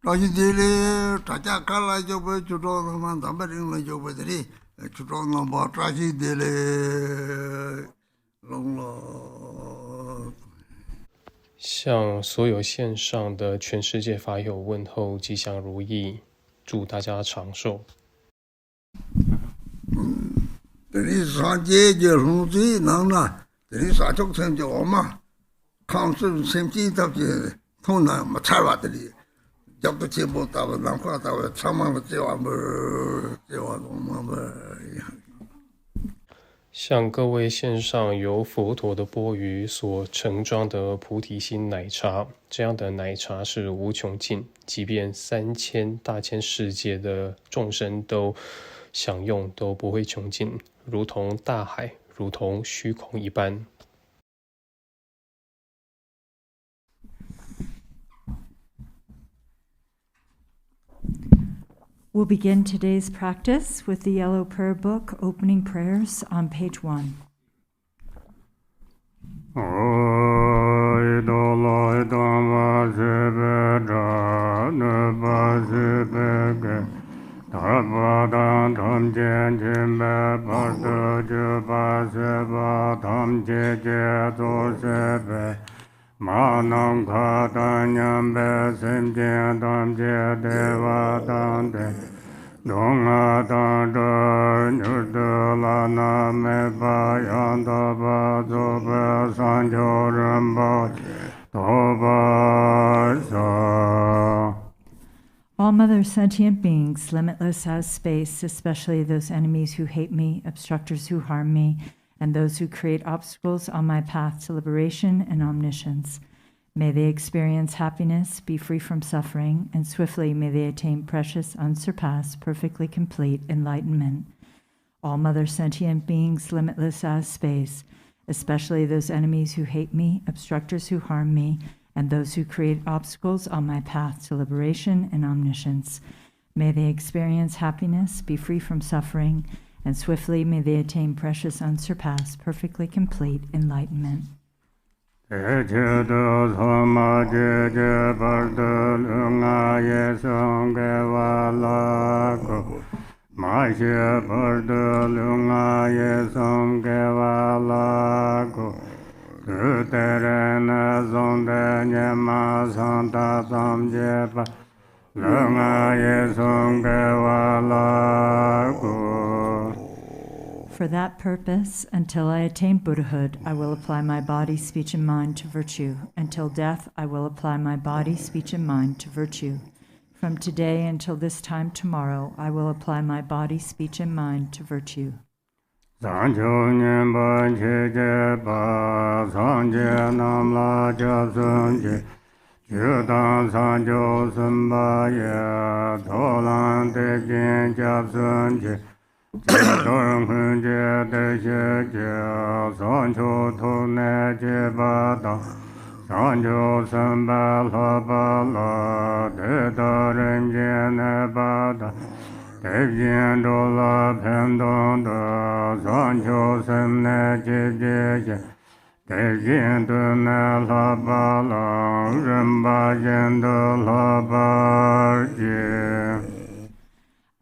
자기들이 자자 갈라져 버 주도만 담버링을 줘버들이 주도는 뭐 자기들이 롱로 向所有线上的全世界法友问候吉祥如意，祝大家长寿。这里上街就红水能了，这里上中城就嘛，康顺先进到这通南嘛差了这里。要不接不到，南华到长忙的接完不，接完我们不。向各位线上由佛陀的钵盂所盛装的菩提心奶茶，这样的奶茶是无穷尽，即便3000大千世界的众生都享用都不会穷尽，如同大海，如同虚空一般。We'll begin today's practice with the Yellow Prayer Book opening prayers on page 1. Manam Katanyam Besim Jendam Jedeva Dante Dunga Dante Nurdulana Meba Yanda Bazoba Sanjo Rambo Tobasa. All Mother sentient beings, limitless as space, especially those enemies who hate me, obstructors who harm me, and those who create obstacles on my path to liberation and omniscience. May they experience happiness, be free from suffering, and swiftly may they attain precious, unsurpassed, perfectly complete enlightenment. All Mother sentient beings, limitless as space, especially those enemies who hate me, obstructors who harm me, and those who create obstacles on my path to liberation and omniscience. May they experience happiness, be free from suffering, and swiftly may they attain precious, unsurpassed, perfectly complete enlightenment. For that purpose, until I attain Buddhahood, I will apply my body, speech, and mind to virtue. Until death, I will apply my body, speech, and mind to virtue. From today until this time tomorrow, I will apply my body, speech, and mind to virtue.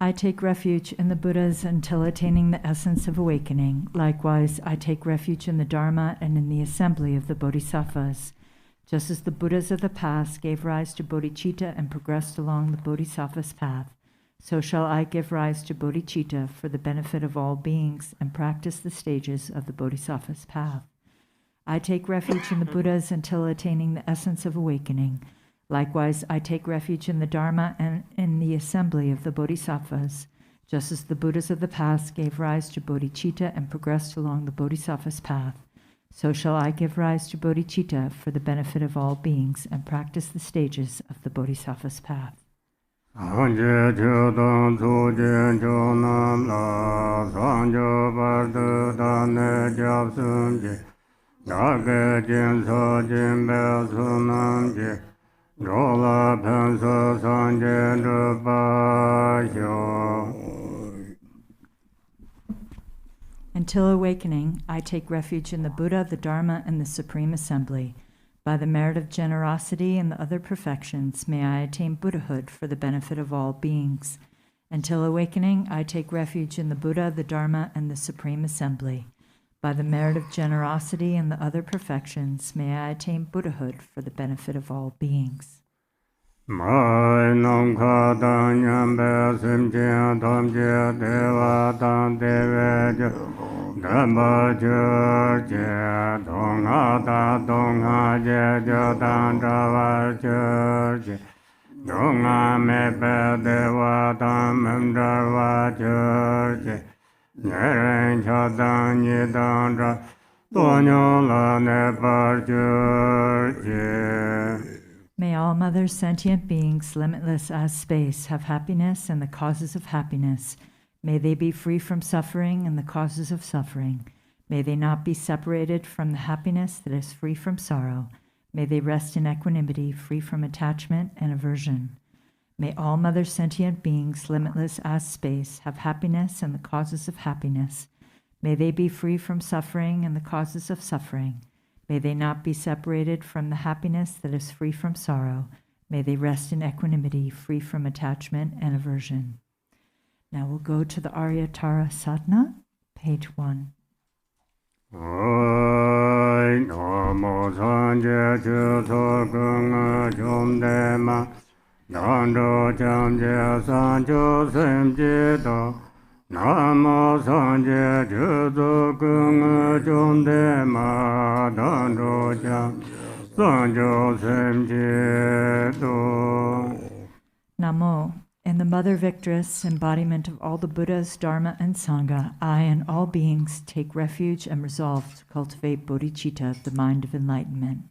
I take refuge in the Buddhas until attaining the essence of awakening. Likewise, I take refuge in the Dharma and in the assembly of the Bodhisattvas. Just as the Buddhas of the past gave rise to bodhicitta and progressed along the Bodhisattva's path, so shall I give rise to bodhicitta for the benefit of all beings and practice the stages of the Bodhisattva's path. I take refuge in the Buddhas until attaining the essence of awakening. Likewise, I take refuge in the Dharma and in the assembly of the Bodhisattvas. Just as the Buddhas of the past gave rise to bodhicitta and progressed along the Bodhisattva's path, so shall I give rise to bodhicitta for the benefit of all beings and practice the stages of the Bodhisattva's path. Until awakening, I take refuge in the Buddha, the Dharma, and the Supreme Assembly. By the merit of generosity and the other perfections, may I attain Buddhahood for the benefit of all beings. Until awakening, I take refuge in the Buddha, the Dharma, and the Supreme Assembly. By the merit of generosity and the other perfections, may I attain Buddhahood for the benefit of all beings. May all Mother sentient beings, limitless as space, have happiness and the causes of happiness. May they be free from suffering and the causes of suffering. May they not be separated from the happiness that is free from sorrow. May they rest in equanimity, free from attachment and aversion. May all Mother sentient beings, limitless as space, have happiness and the causes of happiness. May they be free from suffering and the causes of suffering. May they not be separated from the happiness that is free from sorrow. May they rest in equanimity, free from attachment and aversion. Now we'll go to the Aryatara Sadhana, page 1. Namo Sanje Judo Gung Jumde Ma Danjo Jam Sanjo Semje Do. Namo. In the Mother Victress, embodiment of all the Buddhas, Dharma, and Sangha, I and all beings take refuge and resolve to cultivate bodhicitta, the mind of enlightenment.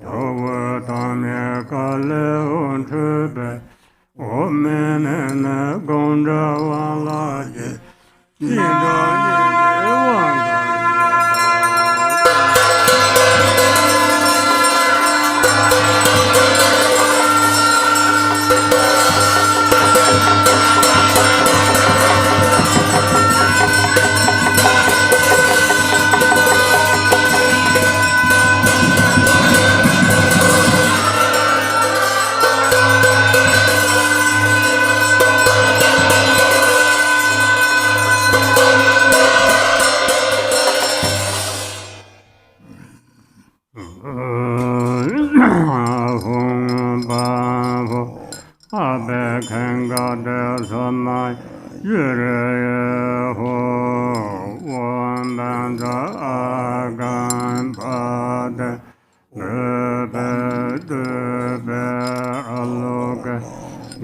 有我当面个来红吃呗，我们那公着往拉去，今朝你往个。看高的什么日日后，我们的阿甘巴的贝阿罗个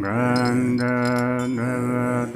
干的那的。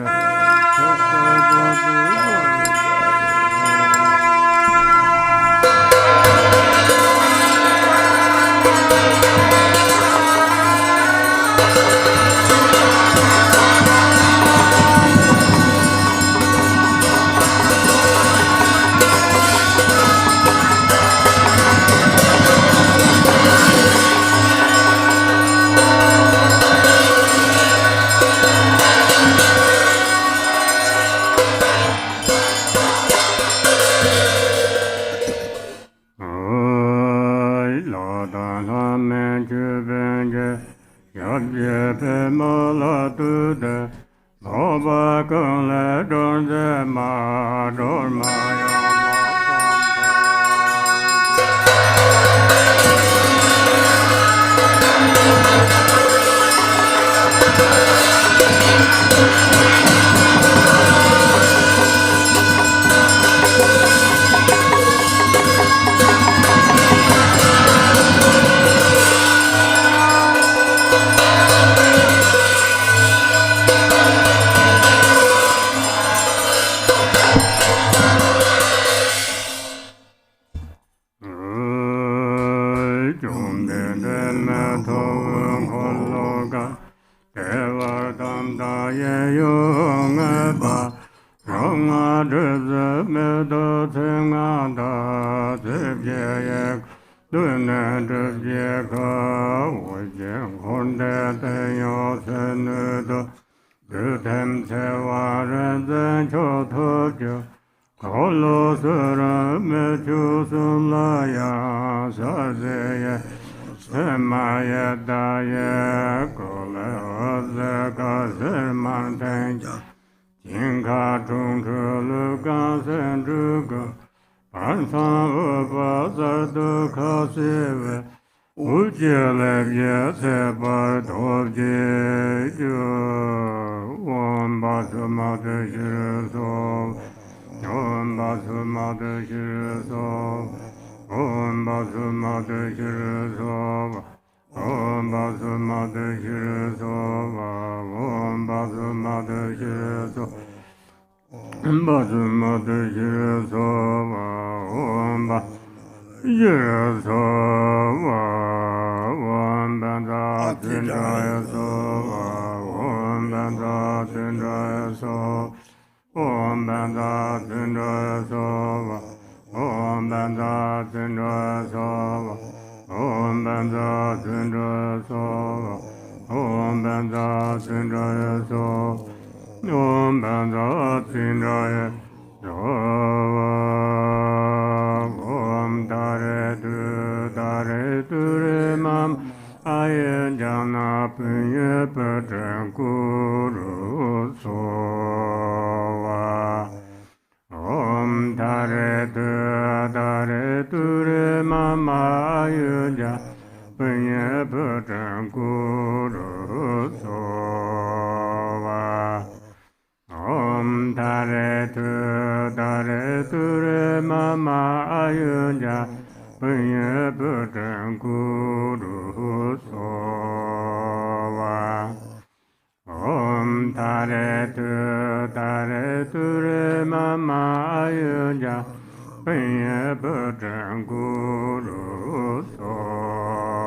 本也不真故如所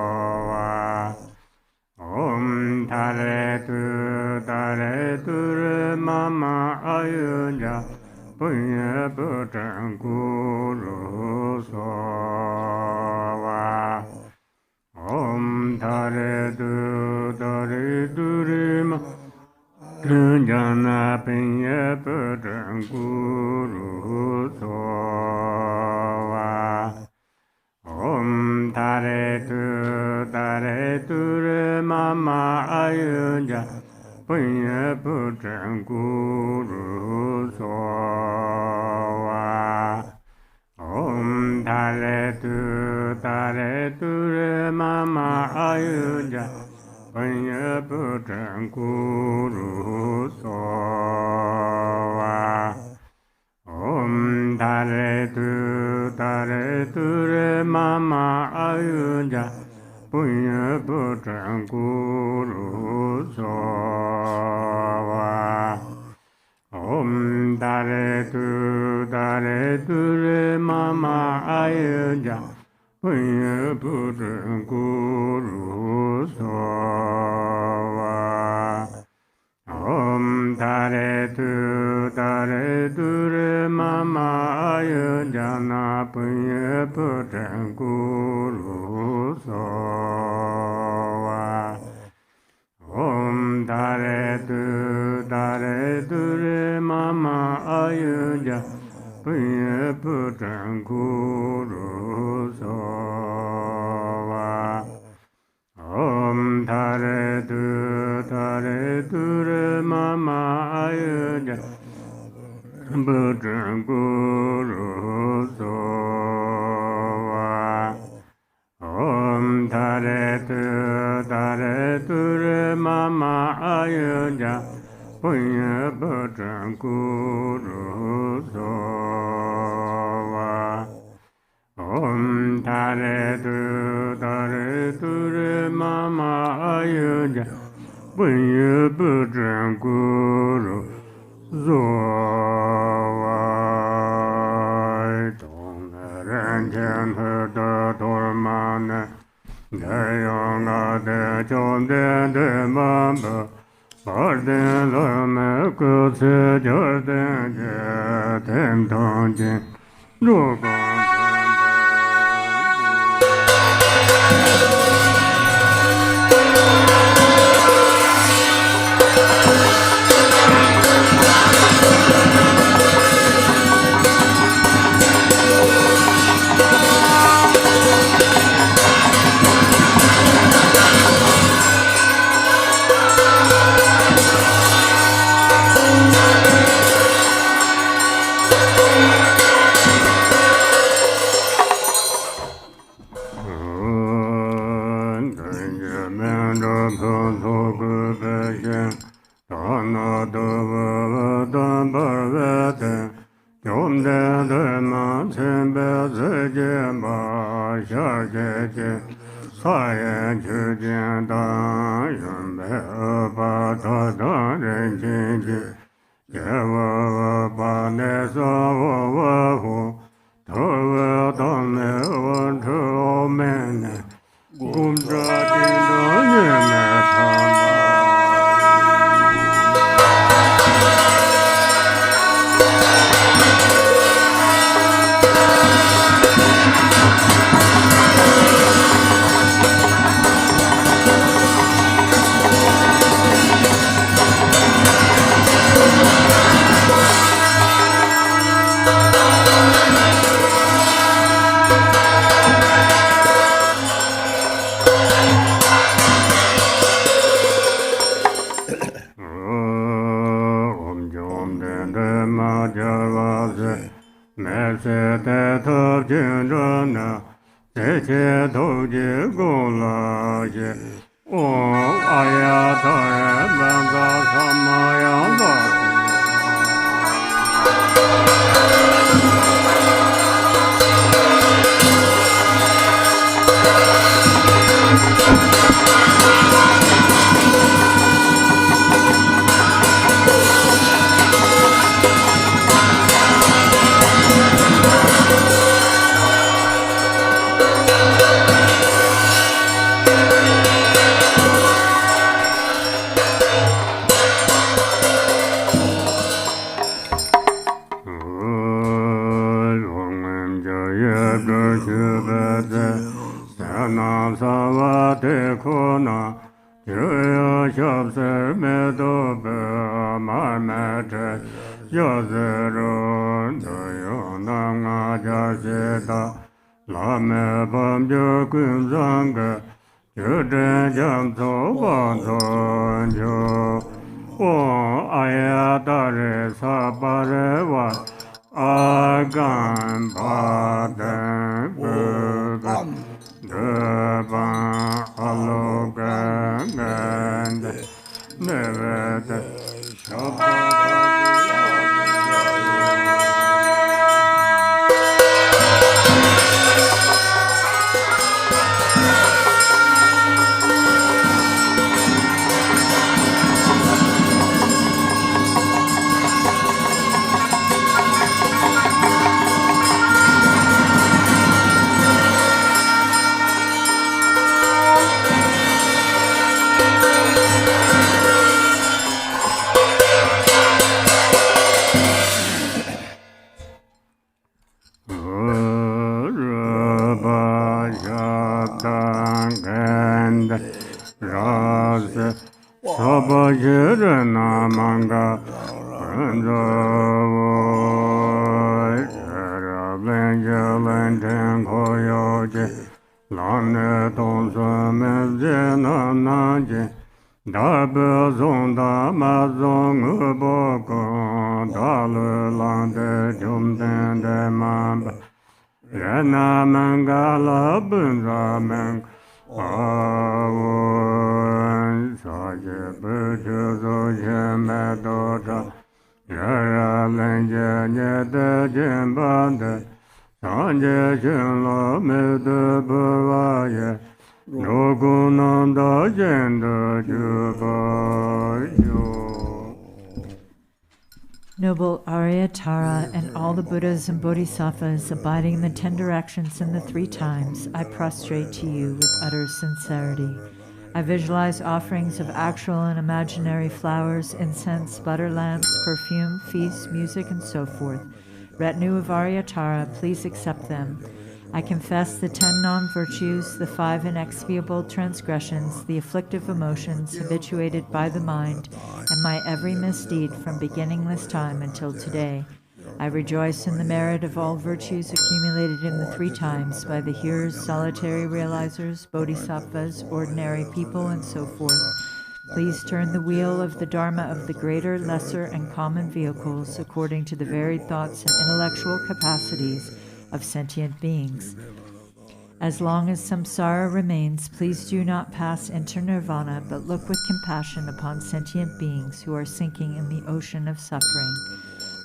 本愿不真故如所哇。Om Tare Du Tare Du Re Ma Trân Jana Pinye Patan Guru Sowa Om Tare Tu Re Ma Ma Ayuja Pinye Patan Guru Sowa Om Tare Tu Re Ma Ma Ayuja Panya Putan Guru Sowa Om Tare Tu Re Ma Ma Ayuja Panya Putan Guru Sowa Om Tare Tu Re Ma Ma Ayuja Panya Putan Guru Sowa Om Tare Tu Re Ma Ma Ayuja Na Panya Putan Guru Sowa Om Tare Tu Re Ma Ma Ayuja Panya Putan Guru Sowa Om Tare Tu Re Ma Ma Ayuja Putan Guru Sowa Om Tare Tu Re Ma Ma Ayuja Panya Putan Guru Sowa Om Tare Tu Re Ma Ma Ayuja Panya Putan Guru Sowa Dong Ren Chen He De Tor Ma Ne De Yong A De Chom De De Ma Ba Barden La Me Ku Se Jordan Je Tem Tong Jin Ru Gong bede sana savate kona Juya shabse medobe marmete yazero doyona ngajaseta lame bamjo kunzanga jude jamso banzonjo o ayatare sabarewa agan baden bebe Deva aloganda nevete Noble Aryatara and all the Buddhas and Bodhisattvas abiding in the 10 directions in the 3 times, I prostrate to you with utter sincerity. I visualize offerings of actual and imaginary flowers, incense, butter lamps, perfume, feasts, music, and so forth. Retinue of Aryatara, please accept them. I confess the 10 non-virtues, the 5 inexpiable transgressions, the afflictive emotions habituated by the mind, and my every misdeed from beginningless time until today. I rejoice in the merit of all virtues accumulated in the 3 times by the hearers, solitary realizers, bodhisattvas, ordinary people, and so forth. Please turn the wheel of the Dharma of the greater, lesser, and common vehicles according to the varied thoughts and intellectual capacities of sentient beings. As long as samsara remains, please do not pass into nirvana, but look with compassion upon sentient beings who are sinking in the ocean of suffering.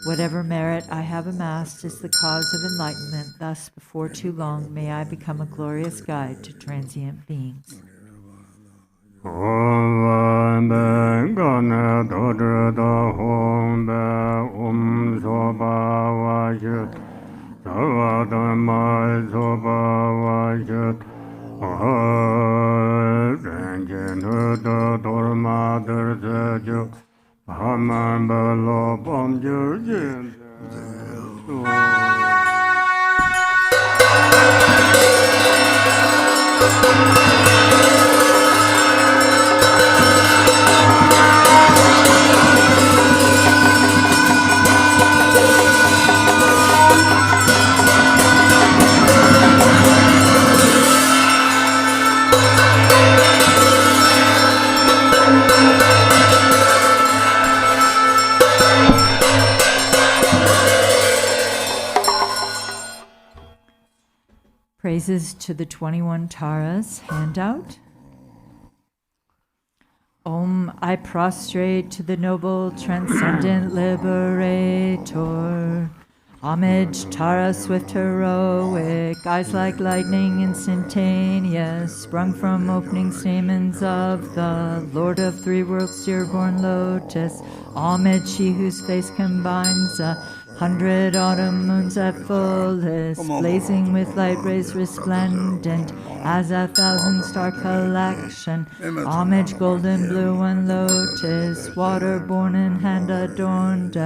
Whatever merit I have amassed is the cause of enlightenment, thus before too long may I become a glorious guide to transient beings. Praises to the 21 Taras handout. Om, I prostrate to the noble transcendent liberator. Homage, Tara, swift, heroic, eyes like lightning, instantaneous, sprung from opening stamens of the Lord of 3 worlds, dear-born lotus. Homage, she whose face combines 100 autumn moons at fullest, blazing with light rays resplendent as 1,000 star collection. Homage, golden blue and lotus, water-born and hand adorned,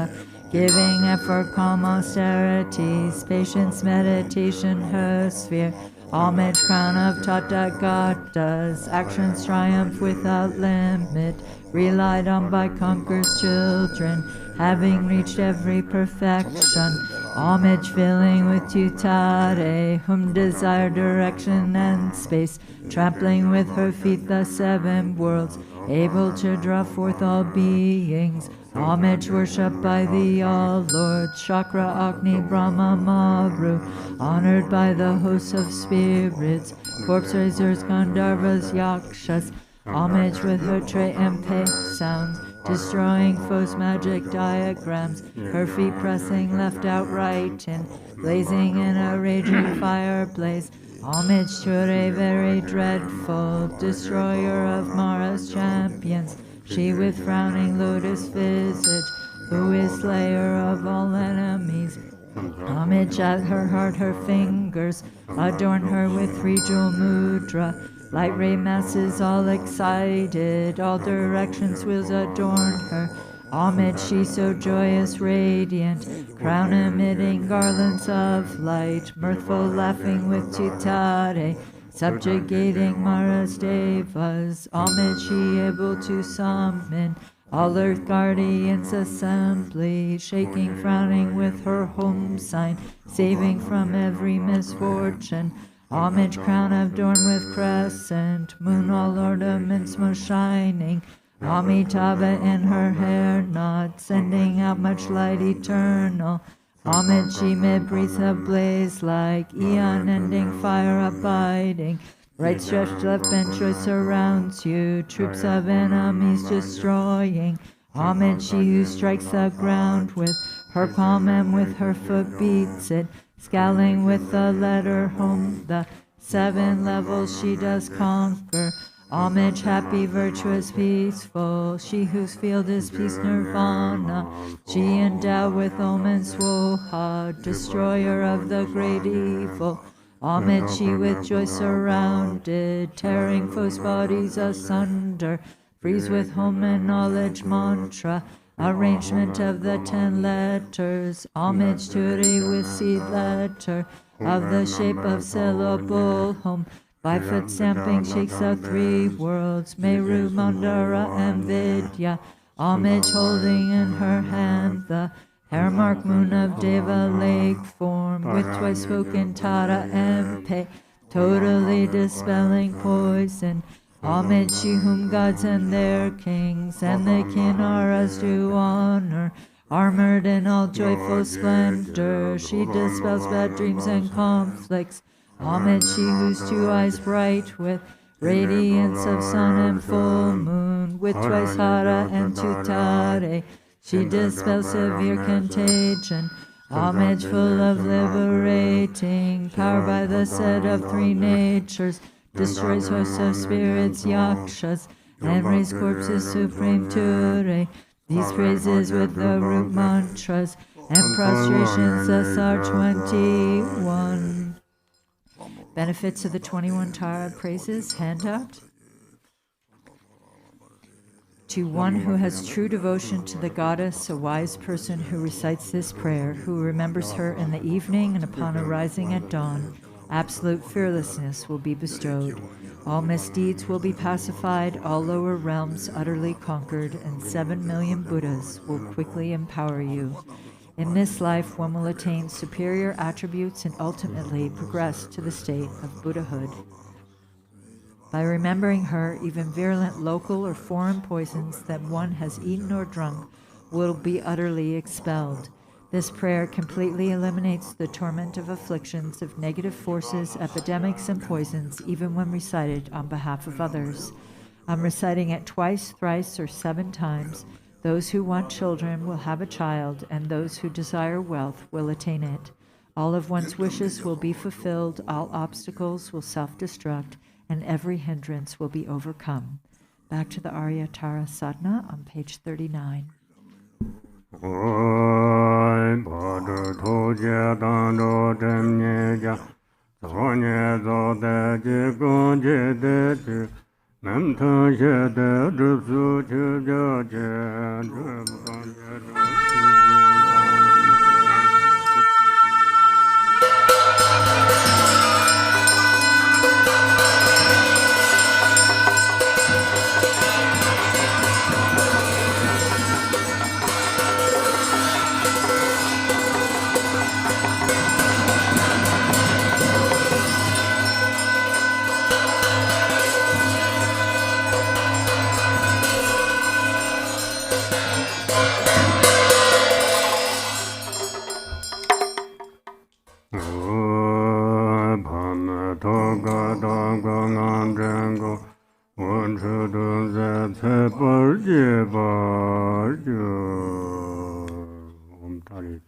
giving effort, calm austerities, patience, meditation, her sphere. Homage, crown of Tathagatas, actions triumph without limit, relied on by conquerors' children, having reached every perfection. Homage filling with tutare, whom desire direction and space, trampling with her feet the seven worlds, able to draw forth all beings. Homage worshipped by the All-Lord, Chakra, Agni, Brahma, Maru, honored by the hosts of spirits, corpse raisers, Gandharvas, Yakshas. Homage with her tre and pe sounds, destroying foes' magic diagrams, her feet pressing left out right in, blazing in a raging fire blaze. Homage to a very dreadful destroyer of Mara's champions, she with frowning lotus visage, who is slayer of all enemies. Homage at her heart, her fingers adorn her with three jewel mudra. Light ray masses all excited, all directions wheels adorn her. Homage, she so joyous, radiant, crown emitting garlands of light, mirthful laughing with tutare, subjugating Mara's devas. Homage, she able to summon all earth guardians assembly, shaking, frowning with her home sign, saving from every misfortune. Homage, crown adorned with crescent, moon all ornaments most shining. Amitabha in her hair knot, sending out much light eternal. Homage, she mid-breathes ablaze like eon-ending fire abiding. Right stretched left and choice surrounds you, troops of enemies destroying. Homage, she who strikes the ground with her palm and with her foot beats it, scowling with the letter home, the 7 levels she does conquer. Homage, happy, virtuous, peaceful, she whose field is peace nirvana. She endowed with Om and Swoha, destroyer of the great evil. Homage, she with joy surrounded, tearing foes' bodies asunder. Freeze with home and knowledge mantra, arrangement of the 10 letters. Homage to Re with seed letter, of the shape of syllable home. By foot stamping shakes the 3 worlds, Meru, Mandara, and Vidya. Homage holding in her hand the hair mark moon of Deva lake form, with twice spoken Tara and Pe, totally dispelling poison. Homage, she whom gods and their kings and the Kinnaras do honor, armored in all joyful splendor, she dispels bad dreams and conflicts. Homage, she whose 2 eyes bright with radiance of sun and full moon, with twice Hara and Tutare, she dispels severe contagion. Homage full of liberating power by the set of 3 natures, destroys hosts of spirits, yakshas, and raise corpses supreme Ture. These praises with the root mantras and prostrations thus are 21. Benefits of the 21 Tara praises, handout. To one who has true devotion to the goddess, a wise person who recites this prayer, who remembers her in the evening and upon arising at dawn, absolute fearlessness will be bestowed. All misdeeds will be pacified, all lower realms utterly conquered, and 7 million Buddhas will quickly empower you. In this life, one will attain superior attributes and ultimately progress to the state of Buddhahood. By remembering her, even virulent local or foreign poisons that one has eaten or drunk will be utterly expelled. This prayer completely eliminates the torment of afflictions of negative forces, epidemics, and poisons, even when recited on behalf of others. I'm reciting it twice, thrice, or 7 times. Those who want children will have a child, and those who desire wealth will attain it. All of one's wishes will be fulfilled, all obstacles will self-destruct, and every hindrance will be overcome. Back to the Arya Tara Sadhana on page 39. 上个安真个，我吃顿在菜本结吧就，我们这里。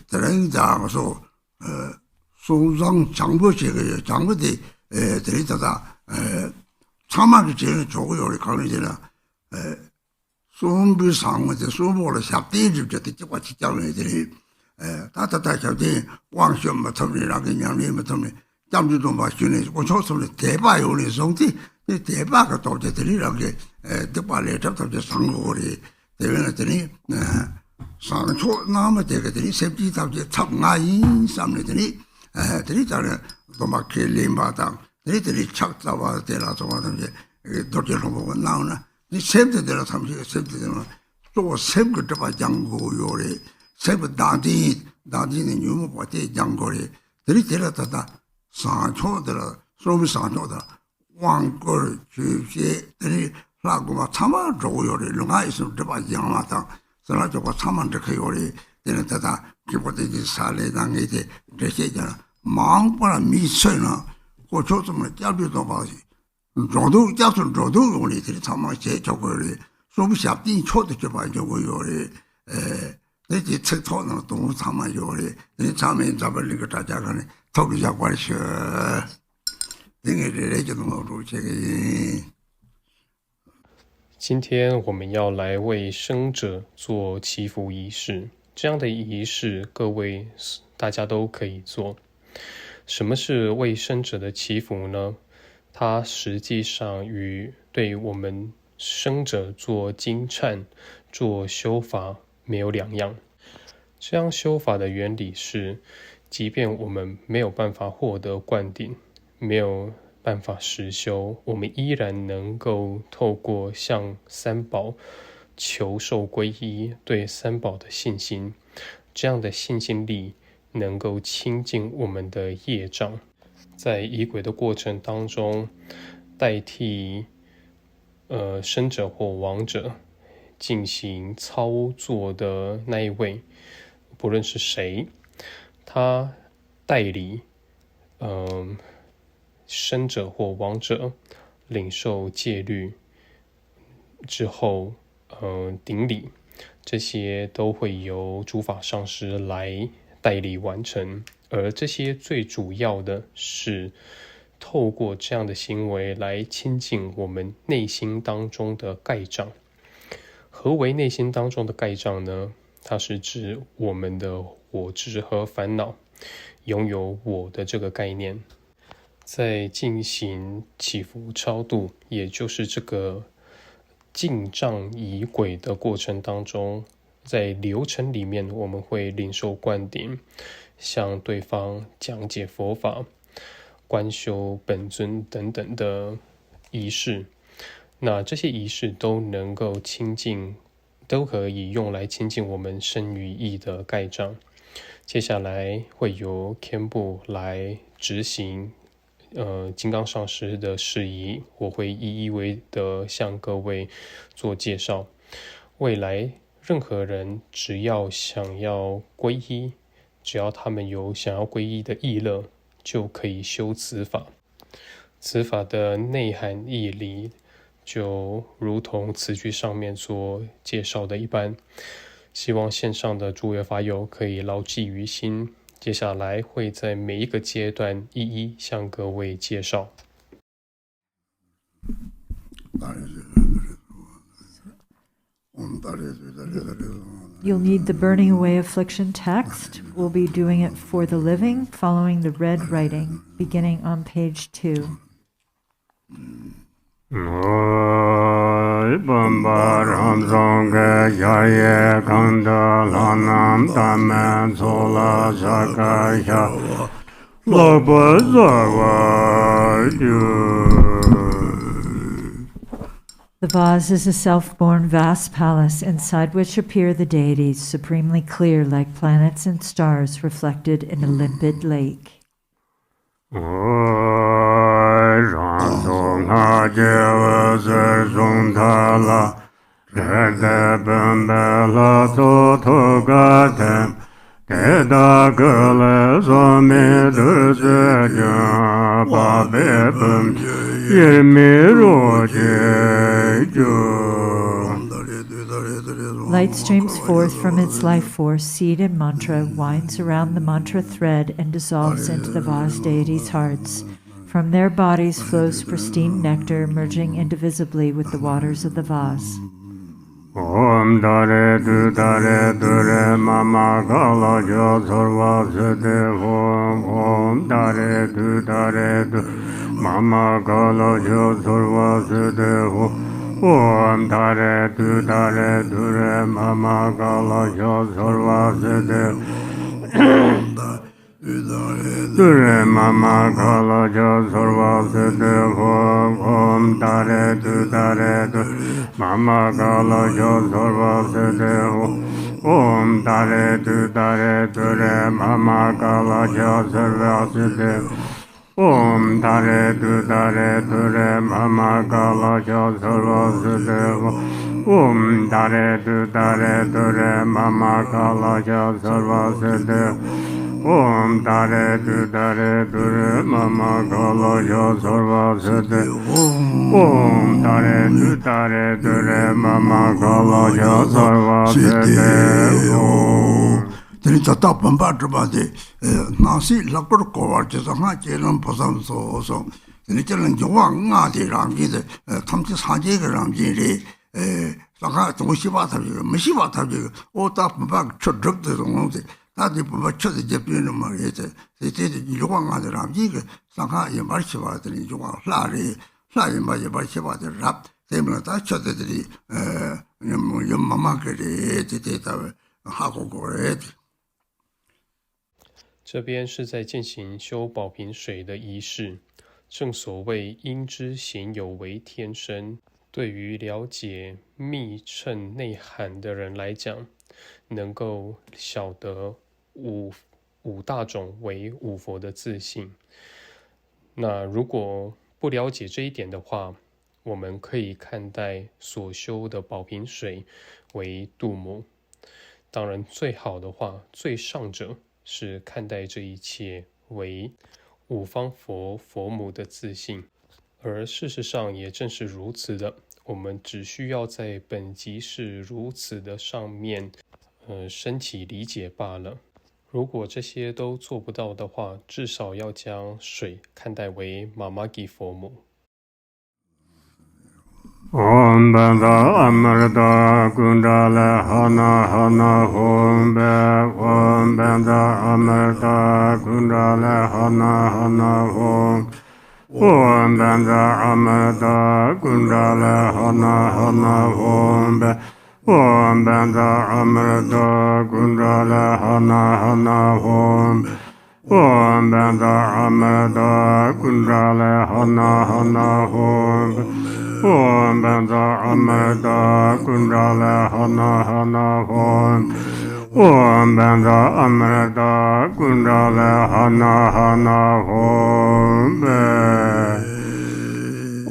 等讲说书上讲不这个讲不的这里头的长满的钱做个有的考虑的了书比上的书包了下地就这的这块去讲的这里他小弟王学嘛他们那个娘们嘛他们讲这种嘛训练我说什么台巴有的兄弟这台巴个到这里那个台巴来这他就上过的这个这里上错那么这个这里甚至到这插牙印上面这里这里讲呢多么给淋巴当这里插到啊这啦什么东西都这种我那呢你甚至的他们这个甚至的做甚个这把讲过有的甚至当地的牛目把这讲过的这里这了他上错的了说明上错的往过去些这里那个嘛他们都有的另外一种这把讲嘛当所以就把他们这个有的这个他给我这些啥来当给的这些讲忙不了迷信了或者怎么交流到吧找到加上找到有的这他们写这个的说不下定错的这把就会有的那些吃草呢都他们有的那他们咱们那个大家看呢讨论一下关系那个这就能够这个今天我们要来为生者做祈福仪式，这样的仪式各位大家都可以做。什么是为生者的祈福呢？它实际上与对我们生者做经忏、做修法没有两样。这样修法的原理是，即便我们没有办法获得灌顶，没有办法实修，我们依然能够透过向三宝求受皈依，对三宝的信心，这样的信心力能够清净我们的业障。在仪轨的过程当中，代替生者或亡者进行操作的那一位，不论是谁，他代理生者或亡者领受戒律之后，顶礼，这些都会由诸法上师来代理完成。而这些最主要的是透过这样的行为来清净我们内心当中的盖障。何为内心当中的盖障呢？它是指我们的我执和烦恼，拥有我的这个概念。在进行祈福超度，也就是这个进障仪轨的过程当中，在流程里面我们会领受灌顶，向对方讲解佛法，观修本尊等等的仪式。那这些仪式都能够清净，都可以用来清净我们身语意的盖障。接下来会由堪布来执行金刚上师的事宜，我会一一的向各位做介绍。未来任何人只要想要皈依，只要他们有想要皈依的意乐，就可以修此法。此法的内涵义理就如同词句上面所介绍的一般，希望线上的诸位法友可以牢记于心。接下来会在每一个阶段一一向各位介绍。You'll need the burning away affliction text. We'll be doing it for the living, following the red writing, beginning on page 2. Bambaram Zonga Yaye Kanda Lanam Taman Sola Sakasha Loba Zawa The vase is a self-born vast palace inside which appear the deities, supremely clear like planets and stars reflected in a limpid lake. Light streams forth from its life force, seed and mantra, winds around the mantra thread and dissolves into the vase deities' hearts. From their bodies flows pristine nectar, merging indivisibly with the waters of the vase. Om Dare Du Dare Dure Mama Gala Jo Sarva Sede Om Dare Du Dare Du Mama Gala Jo Sarva Sede Om Dare Du Dare Dure Mama Gala Jo Sarva Sede Dure Mama Gala Jo Sarva Sede Om Dare Du Dare Du Mama Gala Jo Sarva Sede Om Dare Du Dare Dure Mama Gala Jo Sarva Sede Om Dare Du Dare Dure Mama Gala Jo Sarva Sede Om Dare Du Dare Dure Mama Gala Jo Sarva Sede Om Dare Du Dare Dure Mama Gala Jo Sarva Sede Om Dare Du Dare Dure Mama Gala Jo Sarva Sede Om Teni tata pamba traba de nasi lakor kowar chesa nga chelan pasam so so teni chelan jowa nga de ramji de tamchi sanje ge ramji re saka tongsiba tabi mashiba tabi o ta pamba chodrop de rong de ta de pamba chod de jepin ma re de jowa nga de ramji ge saka yembar shiba teni jowa la re la yembar shiba de rap temla ta chod de yem mama ge re de ta ha ko ko re。这边是在进行修宝瓶水的仪式，正所谓因之行有为天生。对于了解密乘内涵的人来讲，能够晓得五大种为五佛的自性。那如果不了解这一点的话，我们可以看待所修的宝瓶水为度母。当然最好的话，最上者是看待这一切为五方佛佛母的自性。而事实上也正是如此的，我们只需要在本即是如此的上面升起理解罢了。如果这些都做不到的话，至少要将水看待为妈妈吉佛母。Om Banda Amarda Gundala Hana Hana Om Be Om Banda Amarda Gundala Hana Hana Om Om Banda Amarda Gundala Hana Hana Om Be Om Banda Amarda Gundala Hana Hana Om Om Banda Amarda Gundala Hana Hana Om Om Banda Amarda Gundala Hana Hana Om Om Banda Amarda Gundala Hana Hana Om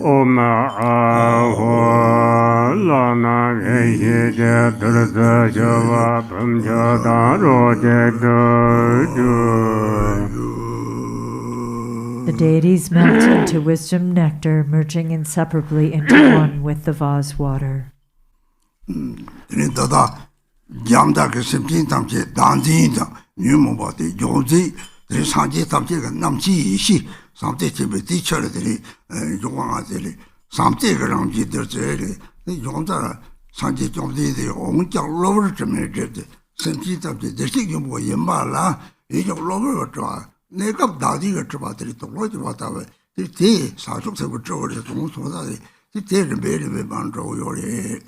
Om Aho Lana Gehe Durza Java Pamcha Daro The deities melt into wisdom nectar, merging inseparably into one with the vase water. 내가 나디가 잡아들이 돌로지 왔다고 이 사족세고 저거를 동소다지 이때를 매일 만들어요래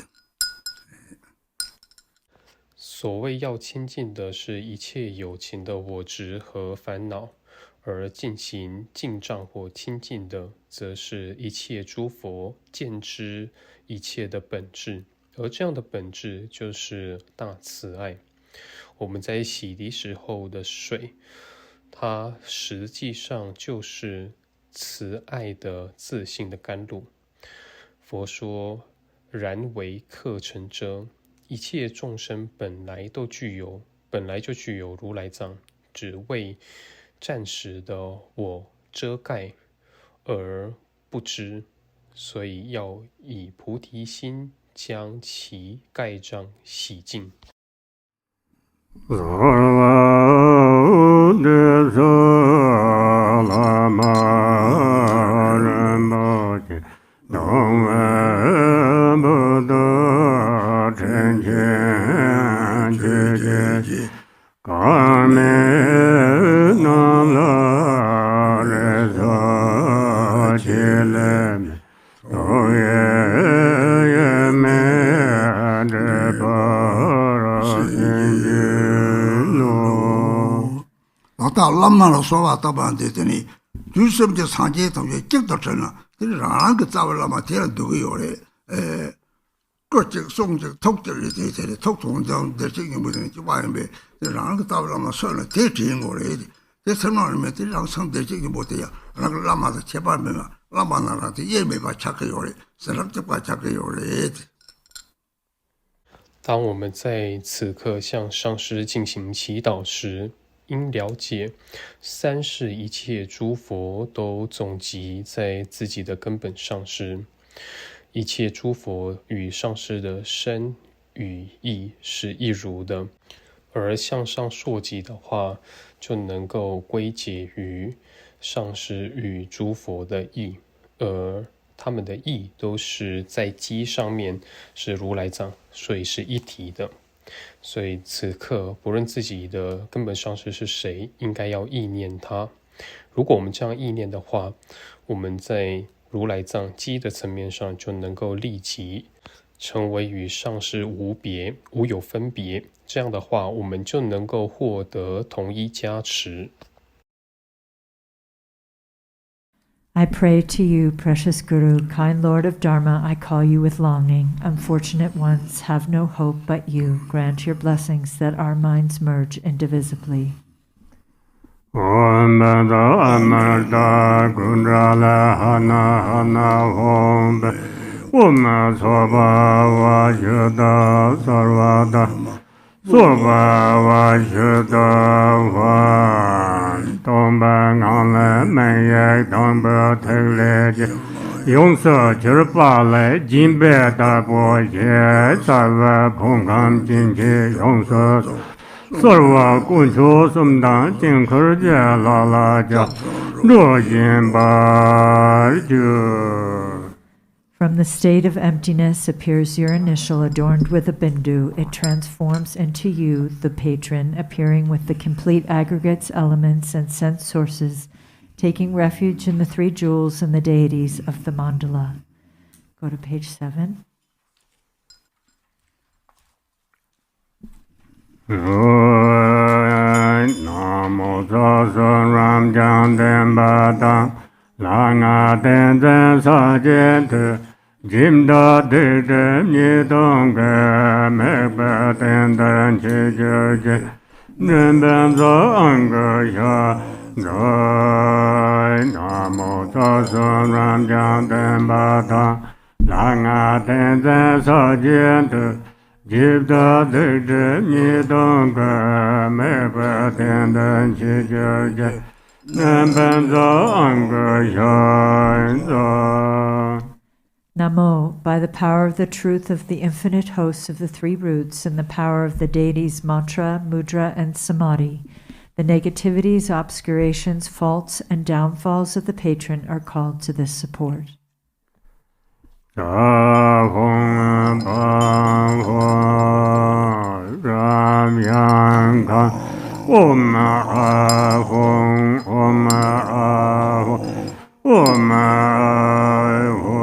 所谓要亲近的是一切有情的我执和烦恼，而进行敬仗或亲近的，则是一切诸佛见知一切的本质，而这样的本质就是大慈爱。我们在洗涤时候的水，它实际上就是慈爱的自性的甘露。佛说，然为客成遮，一切众生本来就具有如来藏，只为暂时的我遮盖而不知，所以要以菩提心将其盖障洗净。大拉曼的说法，大半在这里，就是这长街同学接到真了，这两个杂文拉嘛，天然都有嘞，各级送级突级的这里，突从这这这个不能就外面，这两个杂文拉嘛算了，太真过来的，在城里面这两层的这个不对呀，那个拉嘛的前半面嘛，拉嘛那的也没把恰克有嘞，是那这把恰克有嘞。当我们在此刻向上师进行祈祷时，应了解，三世一切诸佛都总集在自己的根本上师，一切诸佛与上师的身与意是一如的，而向上溯及的话，就能够归结于上师与诸佛的意，而他们的意都是在基上面是如来藏，所以是一体的。所以此刻不论自己的根本上师是谁，应该要意念他。如果我们这样意念的话，我们在如来藏基的层面上就能够立即成为与上师无别，无有分别。这样的话，我们就能够获得同一加持。I pray to you, precious Guru, kind Lord of Dharma, I call you with longing. Unfortunate ones have no hope but you. Grant your blessings that our minds merge indivisibly. Om Bada Amarda Gundrala Hana Hana Om Om Soba Vajada Sarvada Soba Vajada Van Tomba Ngale Mayak Tomba Tegleje Yongsa Chirpale Jimbe Dabo Ye Sarva Pongam Jinji Yongsa Sarva Kuncho Sumdang Jinkurja Lala Ja Rojin Barju. From the state of emptiness appears your initial adorned with a bindu. It transforms into you, the patron, appearing with the complete aggregates, elements, and sense sources, taking refuge in the three jewels and the deities of the mandala. Go to page 7. Namo Tassa Ram Jan Den Bata Langa Den Den Sa Jen Tu Jim Da De De Ni Dong Ge Me Ba Den Den Che Je Je Ren Ben Za Ang Ge Sha Dai Namo Tassa Ram Jan Den Bata Langa Den Den Sa Jen Tu Jib da de de ni dong ge me ba den den chi je je nan ban za ang ge shan za. Namo, by the power of the truth of the infinite hosts of the three roots and the power of the deities mantra, mudra, and samadhi, the negativities, obscurations, faults, and downfalls of the patron are called to this support. Sa hong bang ho ram yang ka om a hong om a ho om a ho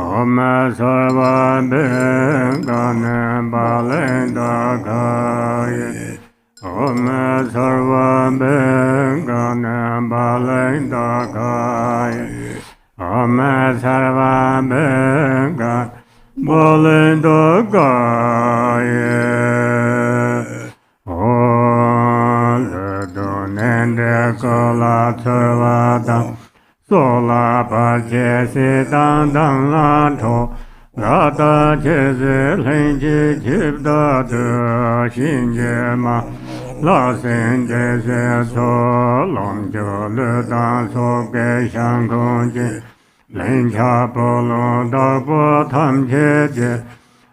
om sarva ben gan ba len da ka ye om sarva ben gan ba len da ka ye Om Sarva Benga Bolendo Gaye Om Donende Kola Sarvada Sola Pache Sidan Dan Lato Rata Chese Lenji Chipda De Shinjema La Senjese So Long Jo Le Dan So Ge Shang Kong Ji Len Cha Po Lo Da Po Tam Che Je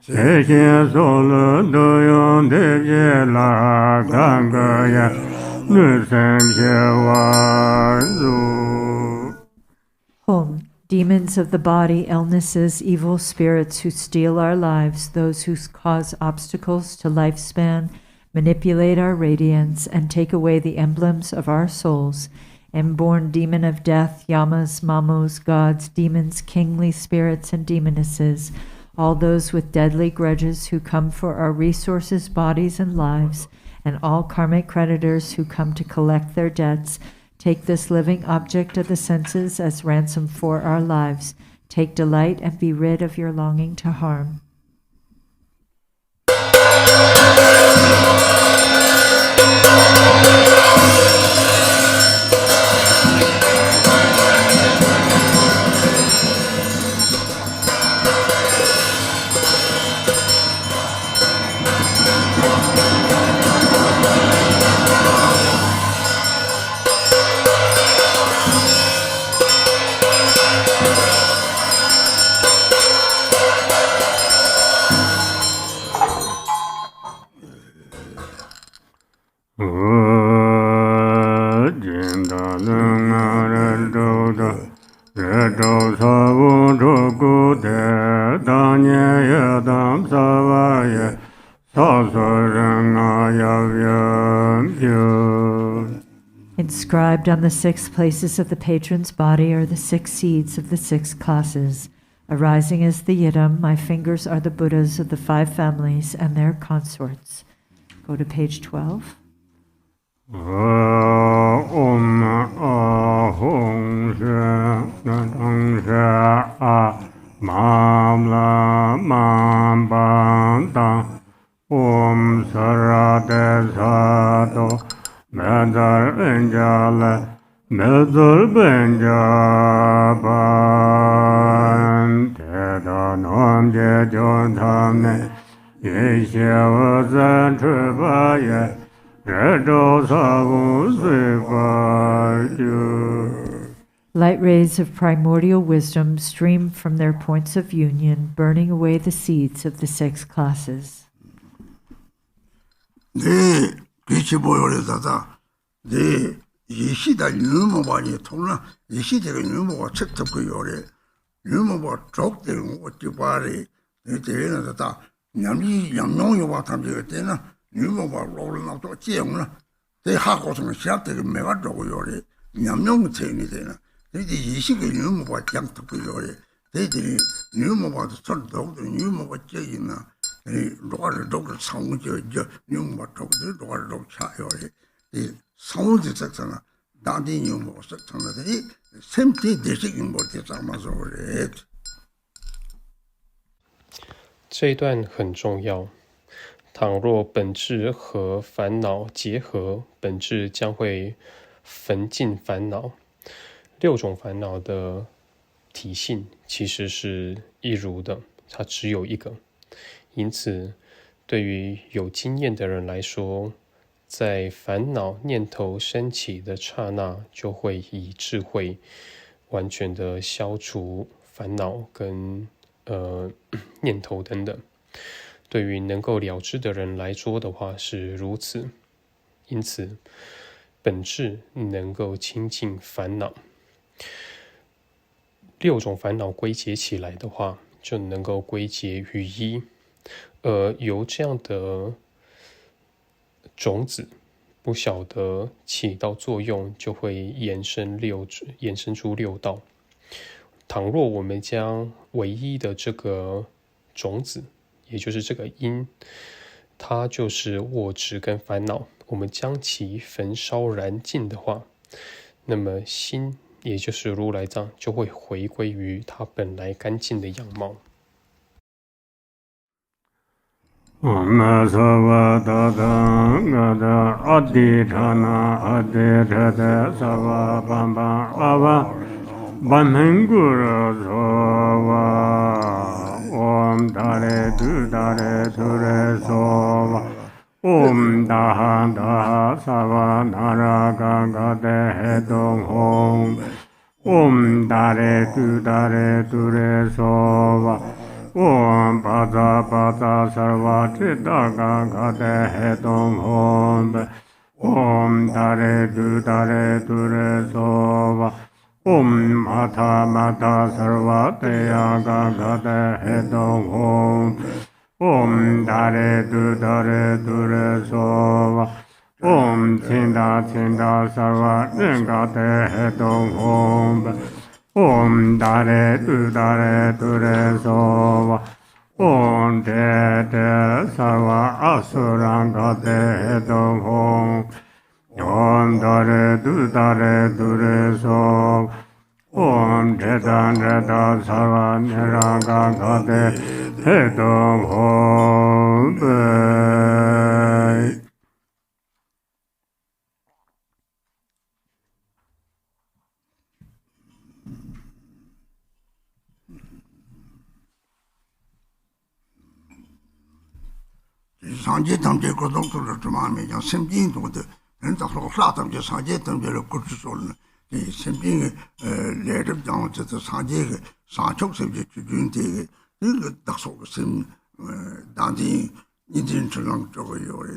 She Xin So Le Do Yon De Je La Gang Ge Ya Nu Sen Che Wa Zu. Home. Demons of the body, illnesses, evil spirits who steal our lives, those who cause obstacles to lifespan, manipulate our radiance, and take away the emblems of our souls, inborn demon of death, yamas, mamus, gods, demons, kingly spirits, and demonesses, all those with deadly grudges who come for our resources, bodies, and lives, and all karmic creditors who come to collect their debts, take this living object of the senses as ransom for our lives. Take delight and be rid of your longing to harm. Inscribed on the 6 places of the patron's body are the 6 seeds of the 6 classes. Arising as the yidam, my fingers are the Buddhas of the 5 families and their consorts. Go to page 12. 萨多，梅扎本加来，梅扎本加班，铁达南杰教他们，一切我赞出八业，日照萨无随法就。Light rays of primordial wisdom stream from their points of union, burning away the seeds of the 6 classes. 네, 그치 보여려다다. 네, 이 시대 너무 많이 통나. 이 시대가 너무 책잡고 요래. 너무 족되는 어찌 바래. 네, 대회는다. 남이 양용이 와탐지가 되나. 너무 로르나도 찌영나. 대 하고서는 시합되게 매가 dro고 요래. 양용 체인이 되나. 이제 이 시기 너무 장특고 요래. 대들이 너무 봐도 설도 너무 찌이나. 로가를 상우죠. 너무 족들 로가를 차요래. 이 상우지 색상나. 나디 너무 색상나들이 샘티 대식인 것에 담아서 그래. 这一段很重要。倘若本质和烦恼结合，本质将会焚尽烦恼。6种烦恼的体性其实是一如的，它只有一个。因此，对于有经验的人来说，在烦恼念头升起的刹那，就会以智慧完全的消除烦恼跟念头等等。对于能够了知的人来说的话是如此。因此，本质能够清净烦恼。6种烦恼归结起来的话，就能够归结于一。由这样的种子不晓得起到作用，就会衍生出6道。倘若我们将唯一的这个种子，也就是这个因，它就是我执跟烦恼，我们将其焚烧燃尽的话，那么心，也就是如来藏，就会回归于它本来干净的样貌。Om Savadada Gada Adi Chana Adi Chada Sava Bamba Ava Bamengura Sova Om Dare Du Dare Ture Sova Om Daha Daha Sava Naraga Gade Hedong Hong Om Dare Du Dare Ture Sova Om Bada Bada Sarva Chidaga Gade Hedong Hom Om Dare Du Dare Dure Sova Om Mata Mata Sarva Teyaga Gade Hedong Hom Om Dare Du Dare Dure Sova Om Chinda Chinda Sarva Gade Hedong Hom Om Dare Dure Sova Om De Sarva Asuranga De Hedong Hom Om Dare Dure Sova Om Jeda Sarva Niranga De Hedong Hom 상제 담제 고동도를 좀 하면 그냥 심진도도人家说啥东西上街东西了过去说了这身边来这讲这上街个上桥是不是最近这个大说个是当地一定只能这个有的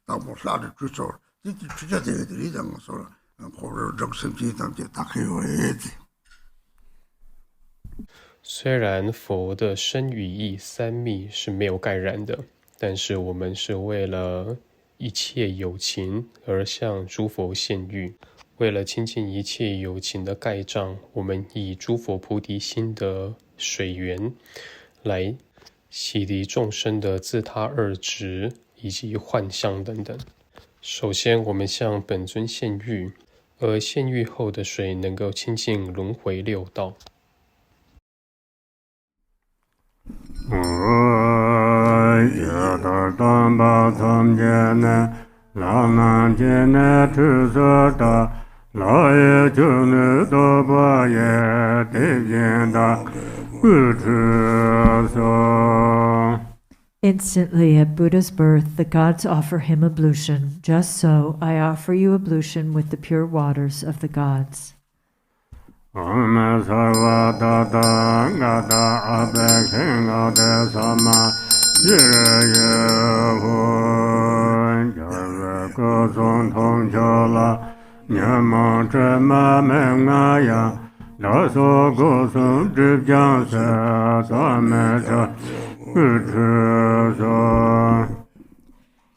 到不啥的去说这直接这个里讲说了或者这个身边东西大概有的虽然佛的身语意三密是没有盖然的，但是我们是为了一切有情而向诸佛献欲，为了清净一切有情的盖障，我们以诸佛菩提心的水源来洗涤众生的自他二执以及幻象等等。首先，我们向本尊献欲，而献欲后的水能够清净轮回六道。Yadar Damba Tamjana 老南见那出所大，老爷就能多把也得见到不出所。 Instantly at Buddha's birth, the gods offer him ablution. Just so, I offer you ablution with the pure waters of the gods. Om sarva tata gata abekhen gata sama yire yehu jare kusung tong chola nyama chema mengaya daso kusung dripjang se tame cha uchuso.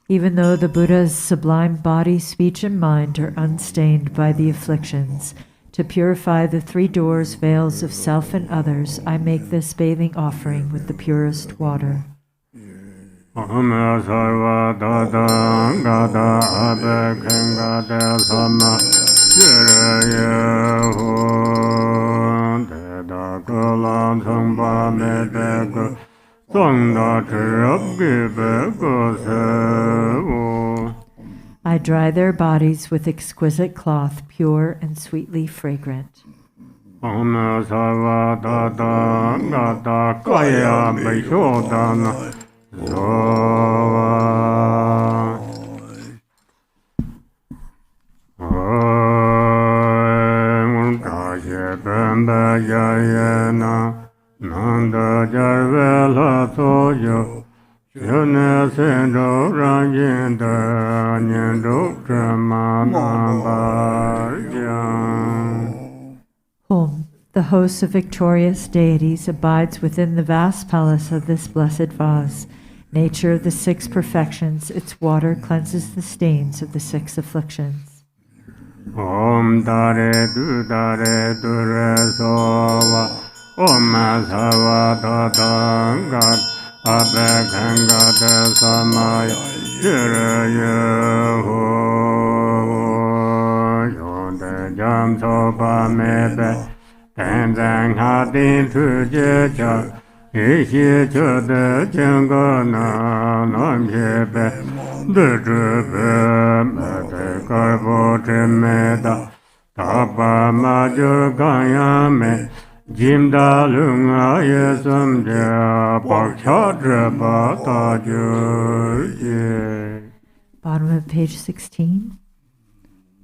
Even though the Buddha's sublime body, speech, and mind are unstained by the afflictions, to purify the three doors, veils of self and others, I make this bathing offering with the purest water. Om sarva tata gata abekhen gata sama yire yehu teta kulan tsangpa me peka tsangda chirab gibe kusevu. I dry their bodies with exquisite cloth, pure and sweetly fragrant. Om sarva tata gata kaya beshodana zova. Om tashe pembe jayena nanda jarvela soyo yone sendo ranjinda nyendo tremanabarjam. Home, the host of victorious deities, abides within the vast palace of this blessed vase. Nature of the six perfections, its water cleanses the stains of the six afflictions. Om dare dure sova Om sarva tata gat abekhen gata samaya yire yehu yonde jam sopa mebe tenzang hatin tuje cha ishi chode chenga na nam shebe dujube mede karbo chemeda tapa majur kanyame Jimda lunga yesam ja pakcha drapa tajur. Bottom of page 16.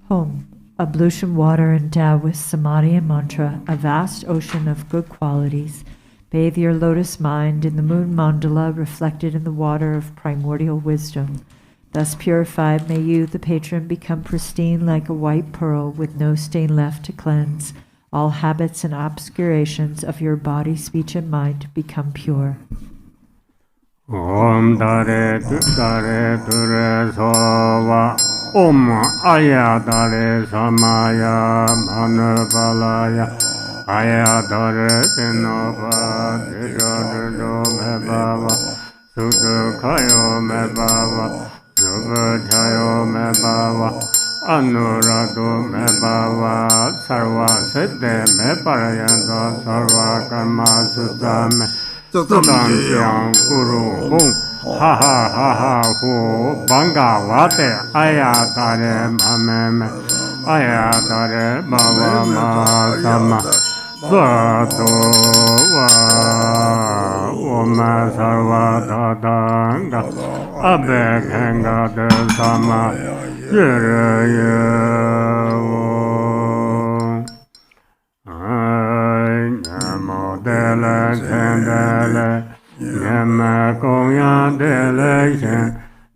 Home, ablution water endowed with samadhi and mantra, a vast ocean of good qualities. Bathe your lotus mind in the moon mandala reflected in the water of primordial wisdom. Thus purified, may you, the patron, become pristine like a white pearl with no stain left to cleanse. All habits and obscurations of your body, speech, and mind become pure. Om dare dure sova Om aya dare samaya manabalaya aya dare tinova diro me baba sudhu kayo me baba subha chayo me baba Anurado me bhava sarva siddhe me parayanta sarva karma sudame sudam pyam guru hum ha ha ha ha hu banga vate ayatare mame ayatare bhava ma sama sato va oma sarva tatanga abekhen gata sama yire yehu nyamo dele chendele nyame kongyan dele shen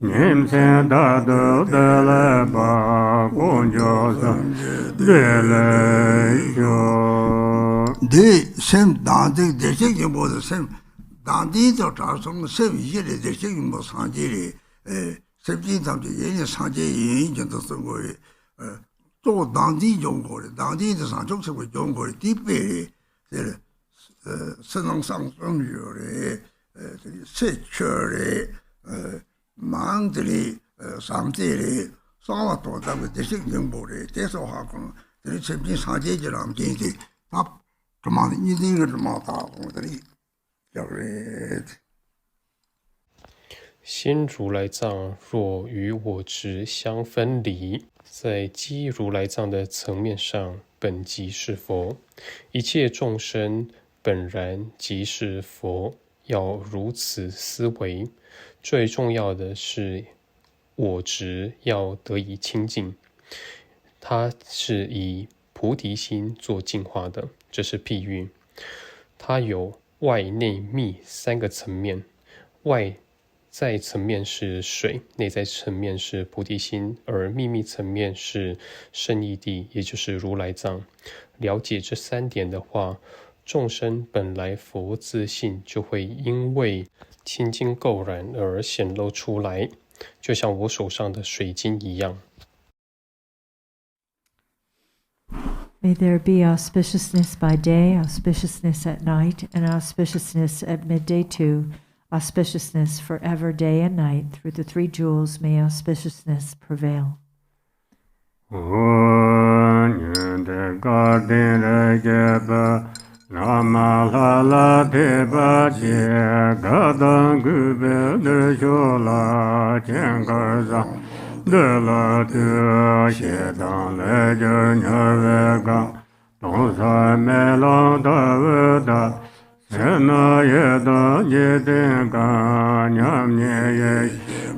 nyimsen dadu dele ba kunjosa dele yo de sem dandi desek yimbo sem dandi to tasong sem yire desek yimbo sanjiri sebjin tamje yene sanje yin jin to songori to dandi jongori dandi de san jong se jongori dipe de senang sang song yore se chure mandri samtiri sawa to da desek yimbo re deso ha kon de sebjin sanje jiram jin de tap Come you think of the 心如来藏若与我执相分离，在基如来藏的层面上，本即是佛。一切众生本然即是佛，要如此思维。最重要的是，我执要得以清净，它是以菩提心做净化的，这是譬喻。它有外内密三个层面，外在层面是水，内在层面是菩提心，而秘密层面是圣义谛，也就是如来藏。了解这三点的话，众生本来佛自性就会因为清净垢染而显露出来，就像我手上的水晶一样。May there be auspiciousness by day, auspiciousness at night, and auspiciousness at midday too. Auspiciousness forever, day and night. Through the three jewels, may auspiciousness prevail. De la tu xie dang le je nye ve gang, dong sa me lang da ve da, se na ye da ye den gang, nyam nye ye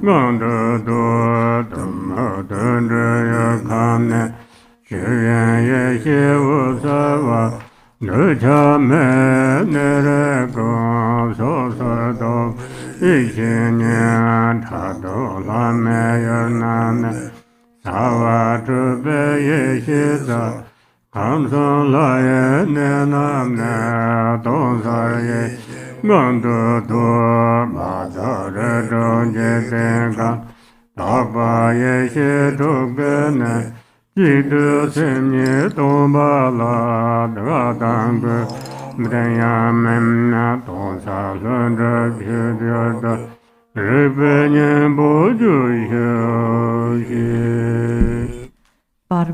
gang de do, dum ha den zhe ye kan ne, xie yuan ye xie wu sa wa, ne cha me ne re gang, so sa do, 一千年他都拉没有那么，萨瓦这边也写着，康松拉也那那么，东萨也俺多多，马扎这中间天干，大把也写这个呢，记得生命东巴拉德当个。Bottom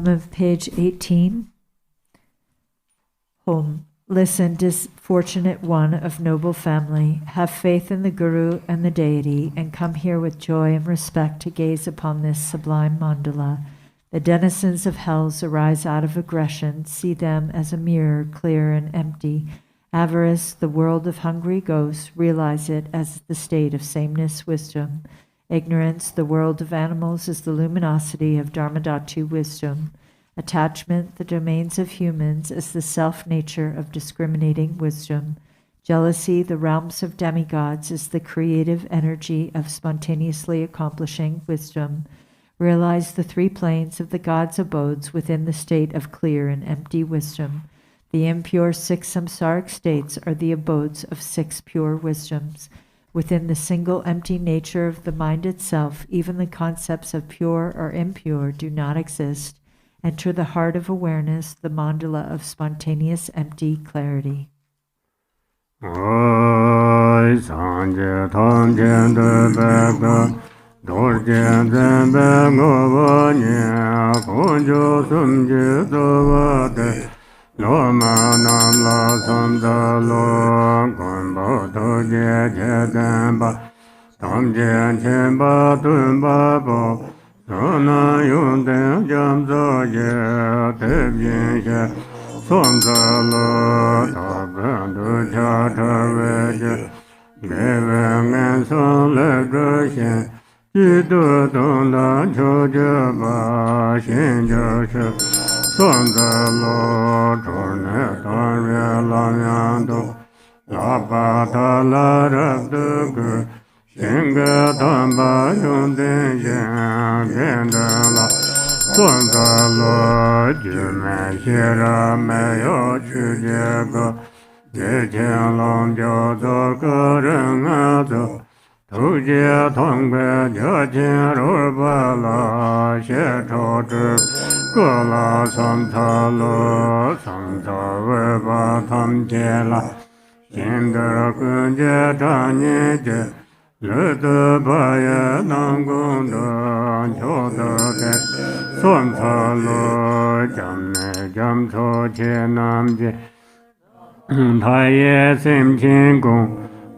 of page 18. Home. Listen, disfortunate one of noble family, have faith in the Guru and the deity, and come here with joy and respect to gaze upon this sublime mandala. The denizens of hells arise out of aggression. See them as a mirror, clear and empty. Avarice, the world of hungry ghosts, realize it as the state of sameness wisdom. Ignorance, the world of animals, is the luminosity of Dharmadhatu wisdom. Attachment, the domains of humans, is the self-nature of discriminating wisdom. Jealousy, the realms of demigods, is the creative energy of spontaneously accomplishing wisdom. Realize the three planes of the God's abodes within the state of clear and empty wisdom. The impure 6 samsaric states are the abodes of 6 pure wisdoms. Within the single empty nature of the mind itself, even the concepts of pure or impure do not exist. Enter the heart of awareness, the mandala of spontaneous empty clarity.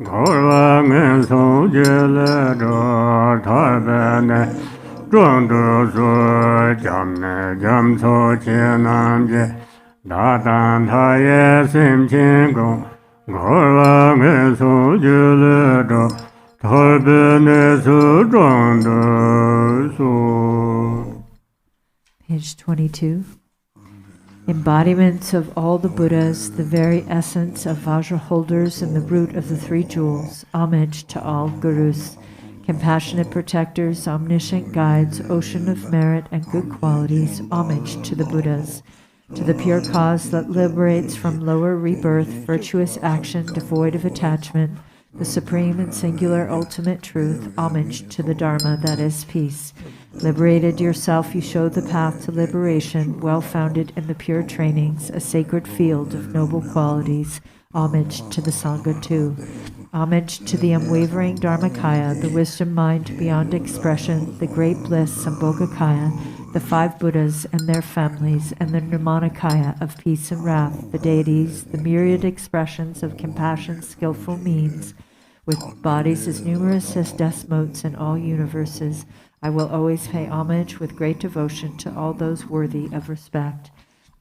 Gorva ngen song je le zho ta be ne zhuang du su jiam ne jiam cu qi nan je da dan ta ye sim qin gong Gorva ngen song je le zho ta be ne su zhuang du su. Page 22. Embodiments of all the Buddhas, the very essence of Vajra holders and the root of the three jewels, homage to all gurus, compassionate protectors, omniscient guides, ocean of merit and good qualities, homage to the Buddhas, to the pure cause that liberates from lower rebirth, virtuous action devoid of attachment, the supreme and singular ultimate truth, homage to the Dharma that is peace. Liberated yourself, you show the path to liberation, well-founded in the pure trainings, a sacred field of noble qualities. Homage to the Sangha too. Homage to the unwavering Dharmakaya, the wisdom mind beyond expression, the great bliss Sambhogakaya, the 5 Buddhas and their families, and the Nirmanakaya of peace and wrath, the deities, the myriad expressions of compassion's skillful means, with bodies as numerous as desmotes in all universes. I will always pay homage with great devotion to all those worthy of respect.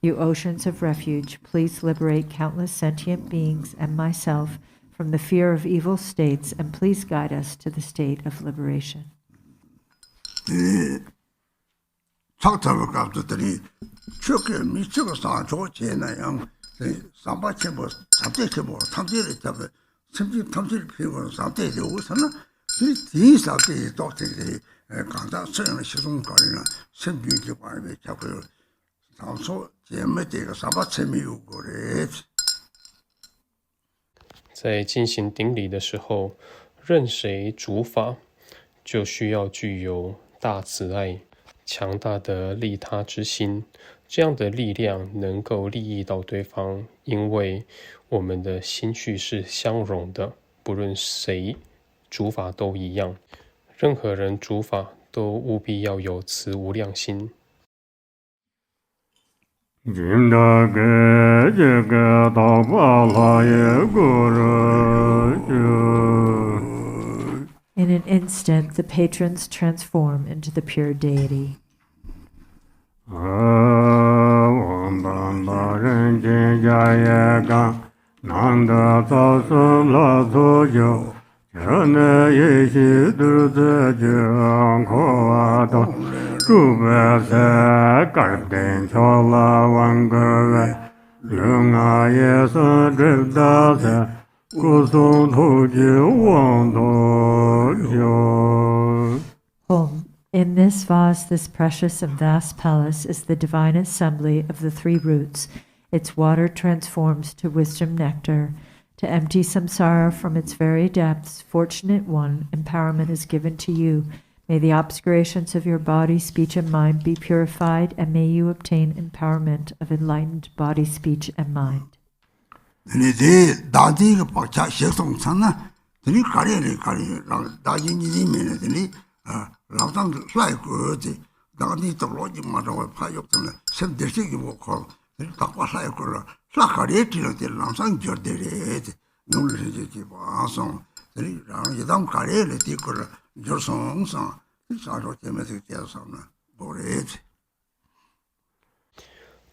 You oceans of refuge, please liberate countless sentient beings and myself from the fear of evil states, and please guide us to the state of liberation.在进行顶礼的时候，任谁主法，就需要具有大慈爱、强大的利他之心。这样的力量能够利益到对方，因为我们的心绪是相容的，不论谁主法都一样。任何人主法都务必要有慈无量心。In an instant, the patrons transform into the pure deity. In this vase, this precious and vast palace, is the divine assembly of the 3 roots. Its water transforms to wisdom nectar. To empty samsara from its very depths, fortunate one, empowerment is given to you. May the obscurations of your body, speech, and mind be purified, and may you obtain empowerment of enlightened body, speech, and mind.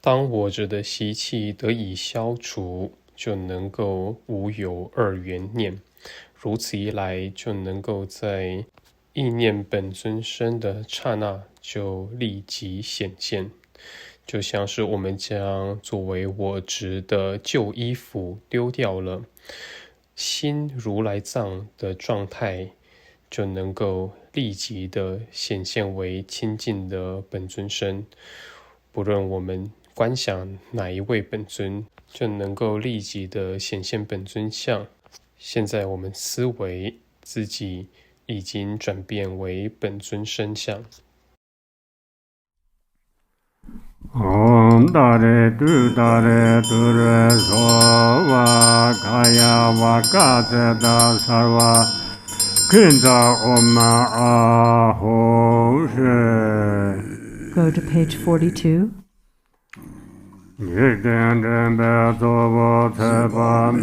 当我执的习气得以消除，就能够无有2缘念，如此一来，就能够在意念本尊身的刹那就立即显现。就像是我们将作为我执的旧衣服丢掉了，心如来藏的状态就能够立即的显现为清净的本尊身。不论我们观想哪一位本尊，就能够立即的显现本尊相。现在我们思维自己已经转变为本尊身相。Om Dare Du Dare Dure Sova Kaya Vakate Da Sarva Kinta Oma Aho She. Go to page 42. 一点真白做我才把美，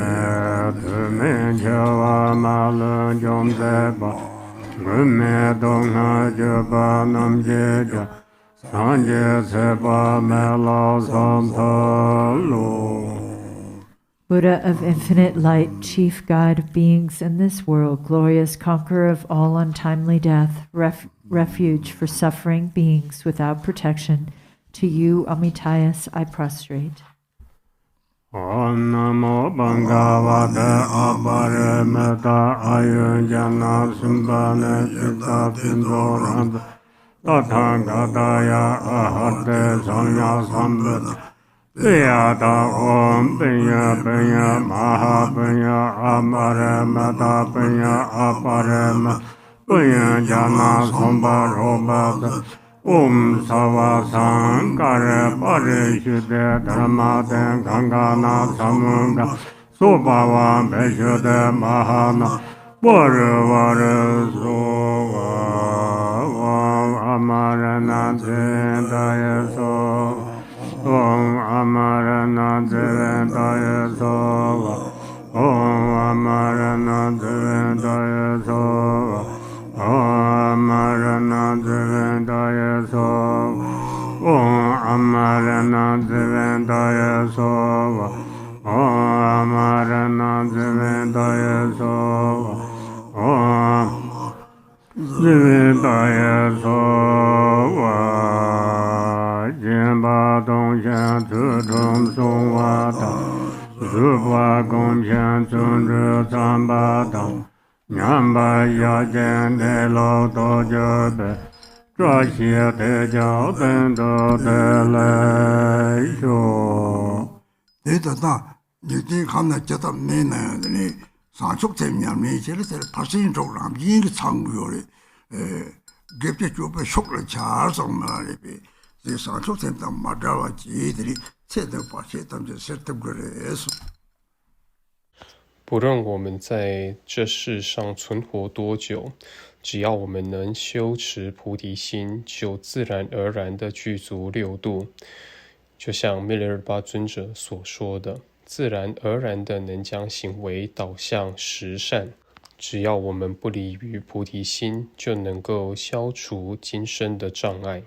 对面桥啊马路中在把，我们东海就把南街家，上街才把美老上头路。Buddha of infinite light, chief guide of beings in this world, glorious conqueror of all untimely death, refuge for suffering beings without protection, to you, Amitayas, I prostrate. Om Namo Bhagavate Aparamita Ayunjana Simbane Chitta Pindoranta Tathagataya Ahate Sanya Sambhata Piyata Om Pinya Pinya Maha Pinya Amaramata Pinya Aparama Pinya Jana Sambarobhata Om Sava Sankara Parishute Dharmate Gangana Samunga Subhava Beshute Mahana Varvara Sova Amarana Daya Sova Om Amarana Daya Sova Om Amarana Daya Sova Om Amarana Daya Sova Om Amarana Daya Sova Om Amarana Daya Sova Om Daya Sova Jimba Dongxian Zhong Song Wa Dang Zhuba Gongxian Zhong Zhe Zhan Ba Dang Nyamba Ya Jian De Lo Do Je Be Zhuo Xie De Jiao Den Do De Lai Xiu 대다다 이제 가나 저다 내나더니 산속 재미없네 저래서 파신 쪽랑 이게 창구요래 갭게 좁에 속을 잘서 말이비 이 산속 재미다 맞아와 지들이 제대로 파시 담제 설득 그래서不论我们在这世上存活多久，只要我们能修持菩提心，就自然而然地具足六度。就像密勒日巴尊者所说的，自然而然地能将行为导向十善。只要我们不离于菩提心，就能够消除今生的障碍。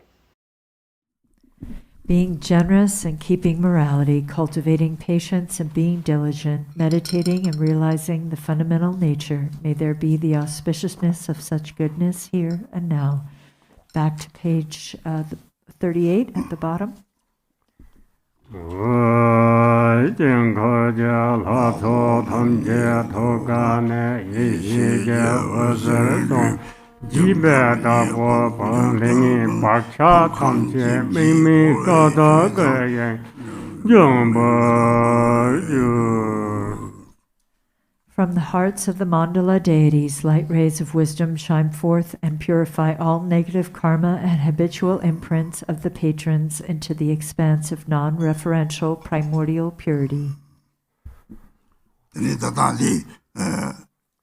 Being generous and keeping morality, cultivating patience and being diligent, meditating and realizing the fundamental nature, may there be the auspiciousness of such goodness here and now. Back to page 38 at the bottom. 我今可家老祖同结头干呢，一世界我是中。一百大波帮领你把卡堂前明明搞到个人用不有。From the hearts of the mandala deities, light rays of wisdom shine forth and purify all negative karma and habitual imprints of the patrons into the expanse of non-referential primordial purity.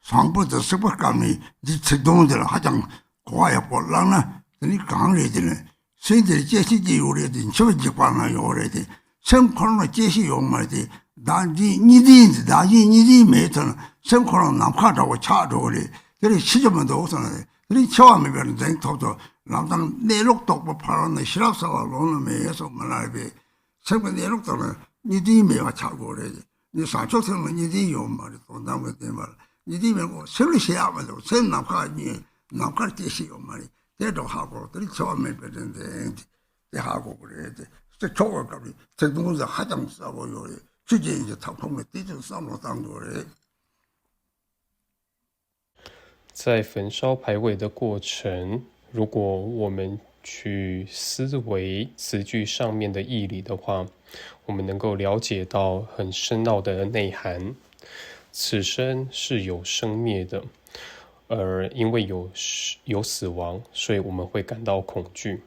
상부도 스벅감이 이 책동들 하장 고아야 볼랑나 이 강례들은 신들이 제시지 요래든 저지 관나 요래든 생코로나 제시 용말이 단지 니딘지 다지 니디 메터는 생코로나 남카다고 차도래 그래 시점도 없었는데 이 처음에 변은 생토도 남당 내록도 파라는 시랍사와 로는메에서 말하비 생권 내록도는 니디 메와 차고래 이 사초성은 니디 용말이 또 남게 말 니디면 설을 시야만도 선 남카니 남카 제시요 말이 대도 하고 들이 처음에 변는데 하고 그래 저 초월감이 제동자 하장 싸고 요 주제 이제 타통에 뒤져 싸고 당도래 在焚烧牌位的过程，如果我们去思维词句上面的义理的话，我们能够了解到很深奥的内涵。此生是有生灭的，而因为有死亡，所以我们会感到恐惧。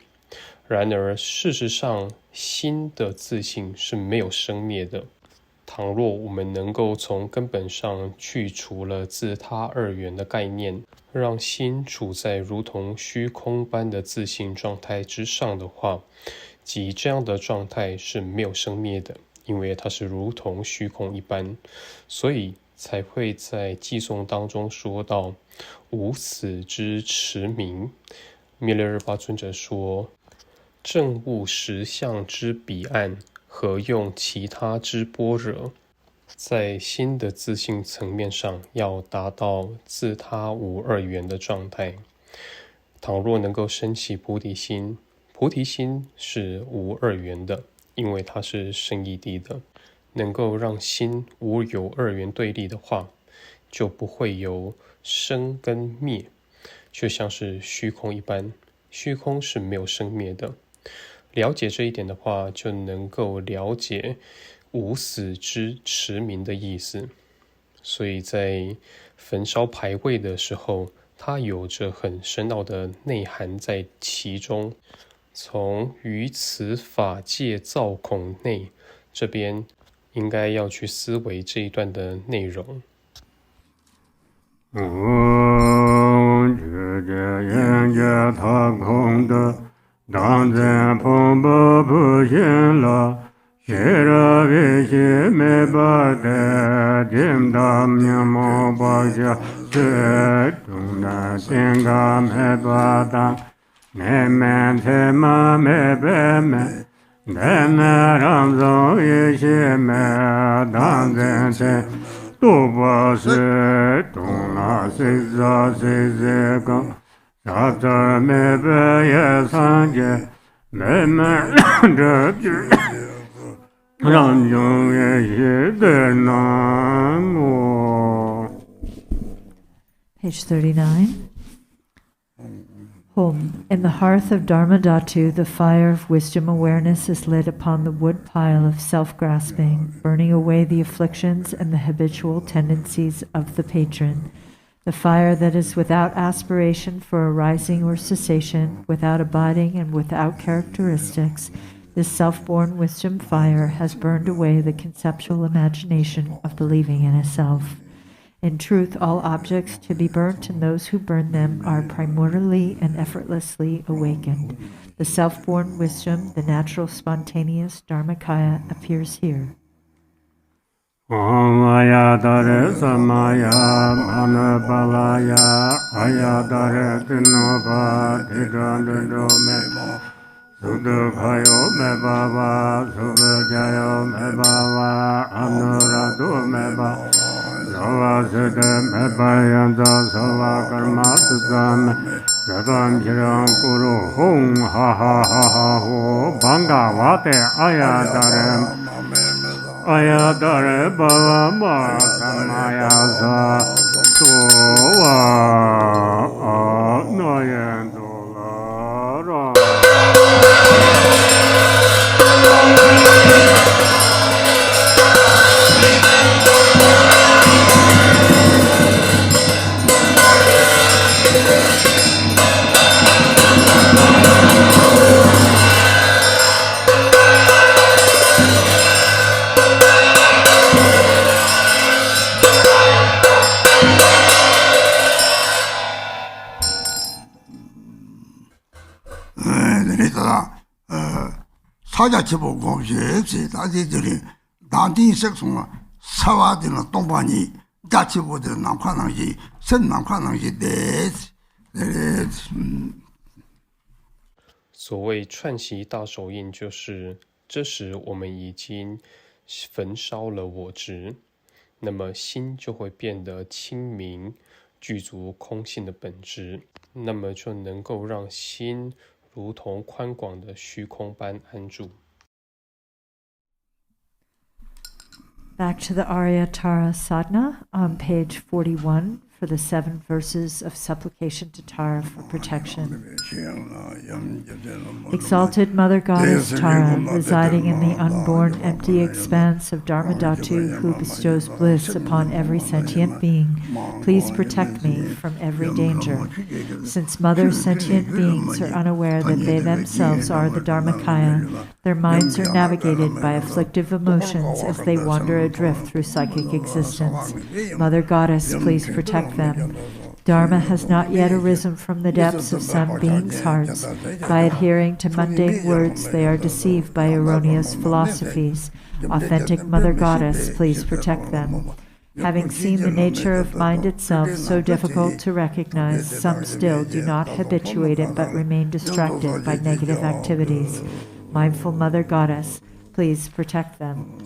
然而事实上，心的自性是没有生灭的。倘若我们能够从根本上去除了自他二元的概念，让心处在如同虚空般的自性状态之上的话，即这样的状态是没有生灭的，因为它是如同虚空一般，所以才会在偈颂当中说到无死之持名。弥勒日巴尊者说，证悟实相之彼岸，何用其他之般若？在心的自性层面上，要达到自他无二元的状态。倘若能够升起菩提心，菩提心是无二元的，因为它是生义谛的。能够让心无有二元对立的话，就不会有生跟灭，就像是虚空一般，虚空是没有生灭的。了解这一点的话，就能够了解无死之持名的意思。所以在焚烧牌位的时候，它有着很深奥的内涵在其中。从于此法界造孔内这边应该要去思维这一段的内容。世界眼界他空的当真蓬勃不显了，写着微细没把的见到面目不下，这中的天高没把的没没才嘛没白没奶奶让走一些没当真才都不是中了谁知谁讲啥子没白也三界没没这句让永远是的难过。 Page 39. Home. In the hearth of Dharma Dhatu, the fire of wisdom awareness is lit upon the wood pile of self-grasping, burning away the afflictions and the habitual tendencies of the patron. The fire that is without aspiration for arising or cessation, without abiding and without characteristics, this self-born wisdom fire has burned away the conceptual imagination of believing in a self. In truth, all objects to be burnt and those who burn them are primordially and effortlessly awakened. The self-born wisdom, the natural spontaneous Dharmakaya, appears here. Maya dare samaya manabalaya aya dare tinoba tidrandu me Sudu kayo me baba sudu jayo me baba anuradu me baba Sova sede me bayanza sova karma sudame Jadam chirang kuru hung ha ha ha ha ho banga wate aya dare baba ma samaya sa tuwa noyen dolara 사자치보 공시에 다지들이 단딩색송아 사와드는 동반이 자치보들 남관항시 선남관항시 데스 所谓串习大手印，就是这时我们已经焚烧了我执，那么心就会变得清明，具足空性的本质，那么就能够让心如同宽广的虚空般安住。Back to the Aryatara Sadhana on page 41 for the 7 verses of supplication to Tara for protection. Exalted Mother Goddess Tara, residing in the unborn empty expanse of Dharmadhatu, who bestows bliss upon every sentient being, please protect me from every danger. Since Mother sentient beings are unaware that they themselves are the Dharmakaya, their minds are navigated by afflictive emotions as they wander adrift through psychic existence. Mother Goddess, please protect them. Dharma has not yet arisen from the depths of some beings' hearts. By adhering to mundane words, they are deceived by erroneous philosophies. Authentic Mother Goddess, please protect them. Having seen the nature of mind itself so difficult to recognize, some still do not habituate it but remain distracted by negative activities. Mindful Mother Goddess, please protect them.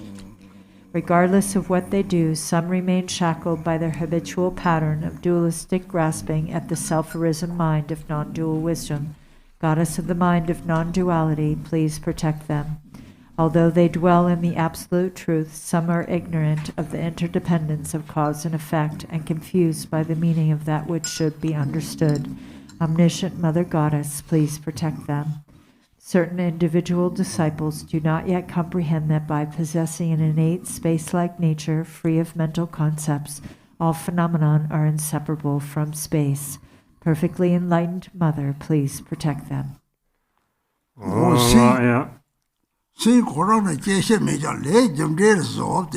Regardless of what they do, some remain shackled by their habitual pattern of dualistic grasping at the self-arisen mind of non-dual wisdom. Goddess of the mind of non-duality, please protect them. Although they dwell in the absolute truth, some are ignorant of the interdependence of cause and effect and confused by the meaning of that which should be understood. Omniscient Mother Goddess, please protect them. Certain individual disciples do not yet comprehend that by possessing an innate space-like nature, free of mental concepts, all phenomena are inseparable from space. Perfectly enlightened Mother, please protect them. Sin Korana Jeshe Meja Legend Resolved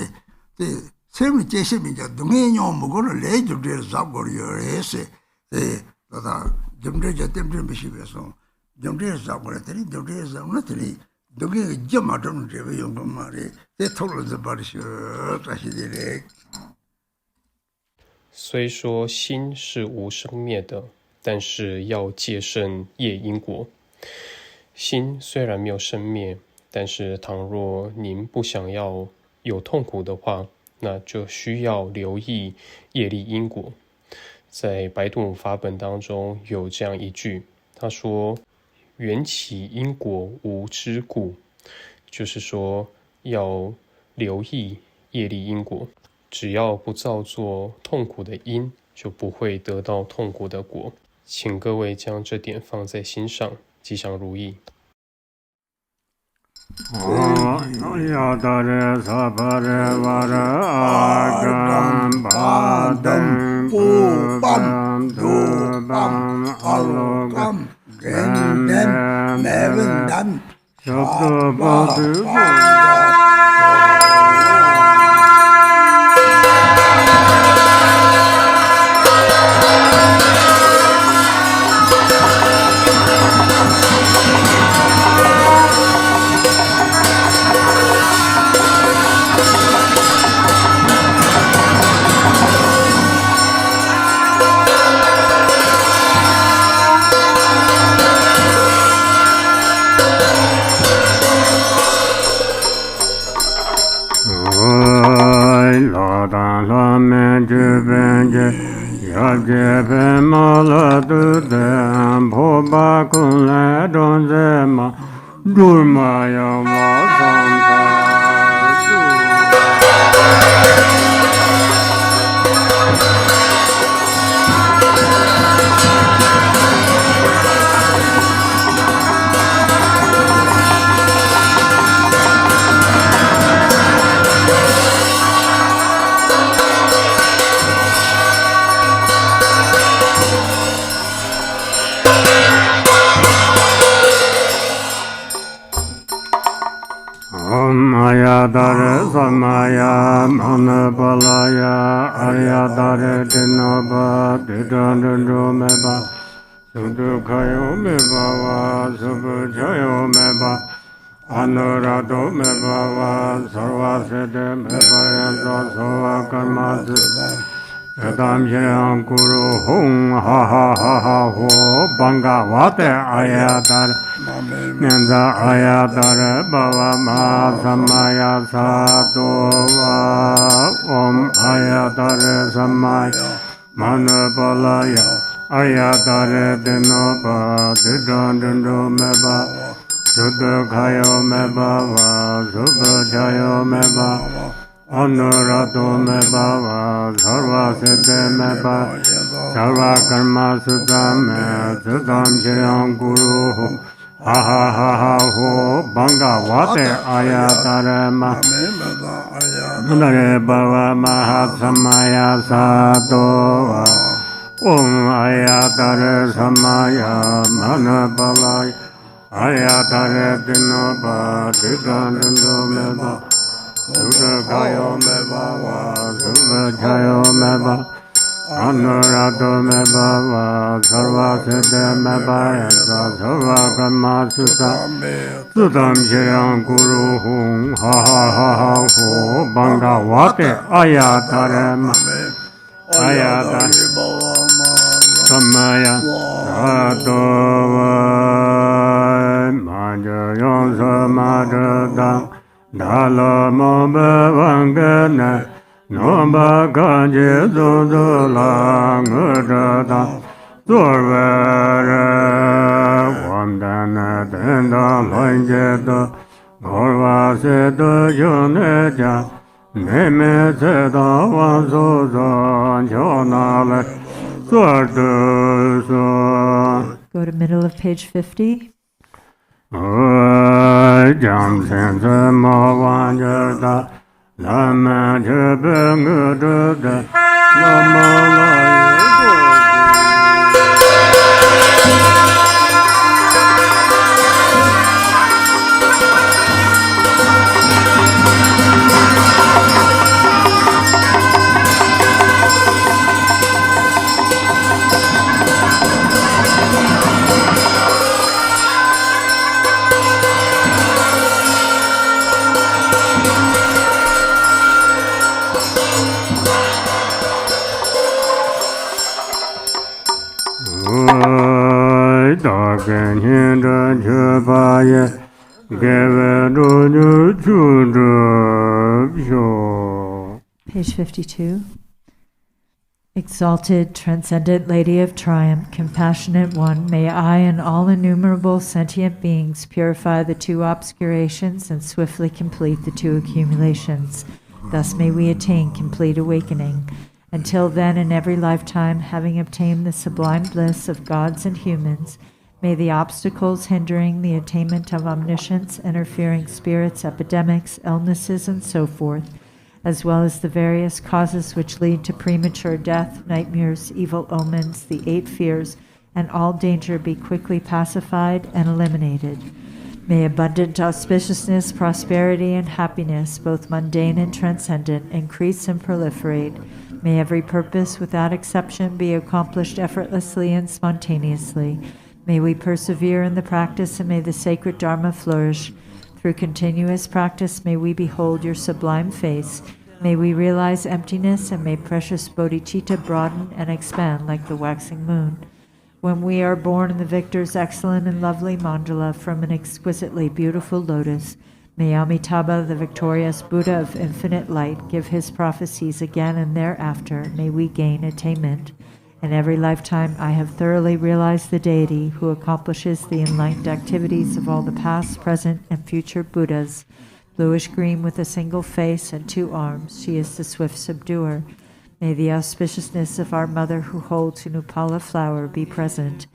the same Jeshe Meja, Dominion Mogona Legend Resolve your essay, the Jumdreja Temple Jumdre Zagoratari, Jumdre Zagonatari, Dogi Jamadam Revium Mari, they told us about it. 虽说心是无生灭的，但是要戒慎业因果。心虽然没有生灭，但是倘若您不想要有痛苦的话，那就需要留意业力因果。在白度母法本当中有这样一句，他说缘起因果无知故，就是说要留意业力因果，只要不造作痛苦的因，就不会得到痛苦的果。请各位将这点放在心上，吉祥如意。Samaya Manabalaya Aryadare Dinaba Didandu Meba Sudukayo Meba Subujayo Meba Anurado Meba Sarvasede Meba Yanto Sova Karmatu Vedam Shayam Guru Hung Ha Ha Ha Ha Ho Banga Vate Ayadare Nanda Ayadare Bava Ma Samaya Sadova Om Ayadare Samaya Manabalaya Ayadare Dinoba Didandu Meba Sudakayo Meba Subujayo Meba Anurado Meba Sarva Siddhe Meba Sarva Karma Sudame Sudam Shayam Guru Ha Ha Ha Ha Ho Banga Vate Ayatare Ma Nare Bava Mahat Samaya Sadova Om Ayatare Samaya Manabalaya Ayatare Dinoba Didandu Meba Sudakayo Meba Subujayo Meba Anurato me bhava sarva siddhe me bhayasa sarva karma sutta suttam shirang guru hum ha ha ha ha ho bhagavate ayatarem ayata samaya rato manja yon samadata dhalamo bhavangana no baganje dodola ngada dorvara wandana tenda lanjeda gorva sedo yoneja neme seda wanzo jonale sordo. Go to middle of page 50. Jam sense ma wanjada Lama jebe ngudada lama Page 52. Exalted, transcendent Lady of Triumph, compassionate one, may I and all innumerable sentient beings purify the two obscurations and swiftly complete the two accumulations. Thus may we attain complete awakening. Until then, in every lifetime, having obtained the sublime bliss of gods and humans, may the obstacles hindering the attainment of omniscience, interfering spirits, epidemics, illnesses, and so forth, as well as the various causes which lead to premature death, nightmares, evil omens, the 8 fears, and all danger be quickly pacified and eliminated. May abundant auspiciousness, prosperity, and happiness, both mundane and transcendent, increase and proliferate. May every purpose, without exception, be accomplished effortlessly and spontaneously. May we persevere in the practice, and may the sacred Dharma flourish. Through continuous practice, may we behold your sublime face. May we realize emptiness, and may precious bodhicitta broaden and expand like the waxing moon. When we are born in the victor's excellent and lovely mandala from an exquisitely beautiful lotus, may Amitabha, the victorious Buddha of infinite light, give his prophecies again, and thereafter may we gain attainment. In every lifetime I have thoroughly realized the deity who accomplishes the enlightened activities of all the past, present, and future Buddhas. Bluish-green with a single face and 2 arms, she is the swift subduer. May the auspiciousness of our mother who holds an upala flower be present.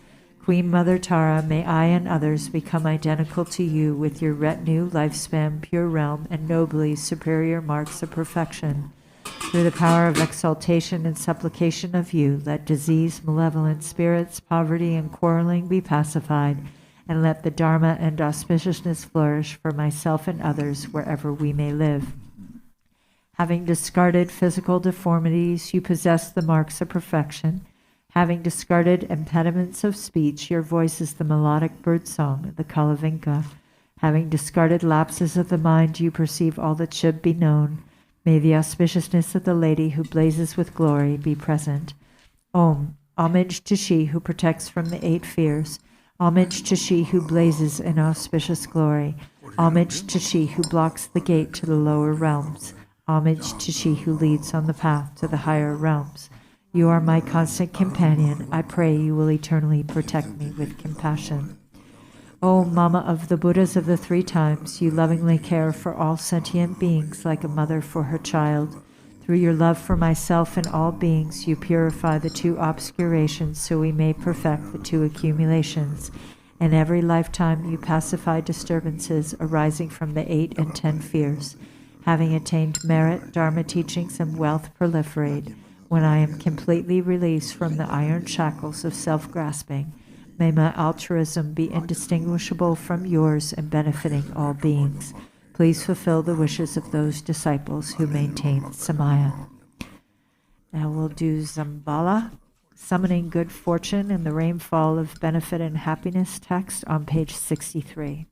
Queen Mother Tara, may I and others become identical to you with your retinue, lifespan, pure realm, and nobly superior marks of perfection. Through the power of exaltation and supplication of you, let disease, malevolent spirits, poverty, and quarreling be pacified, and let the Dharma and auspiciousness flourish for myself and others wherever we may live. Having discarded physical deformities, you possess the marks of perfection. Having discarded impediments of speech, your voice is the melodic birdsong, the Kalavinka. Having discarded lapses of the mind, you perceive all that should be known. May the auspiciousness of the lady who blazes with glory be present. Om. Homage to she who protects from the 8 fears. Homage to she who blazes in auspicious glory. Homage to she who blocks the gate to the lower realms. Homage to she who leads on the path to the higher realms. You are my constant companion. I pray you will eternally protect me with compassion. O Mama of the Buddhas of the 3 times, you lovingly care for all sentient beings like a mother for her child. Through your love for myself and all beings, you purify the 2 obscurations so we may perfect the 2 accumulations. In every lifetime, you pacify disturbances arising from the 8 and 10 fears. Having attained merit, Dharma teachings, and wealth proliferate, when I am completely released from the iron shackles of self-grasping, may my altruism be indistinguishable from yours and benefiting all beings. Please fulfill the wishes of those disciples who maintain Samaya. And we'll do Zambala, Summoning Good Fortune and the Rainfall of Benefit and Happiness text on page 63.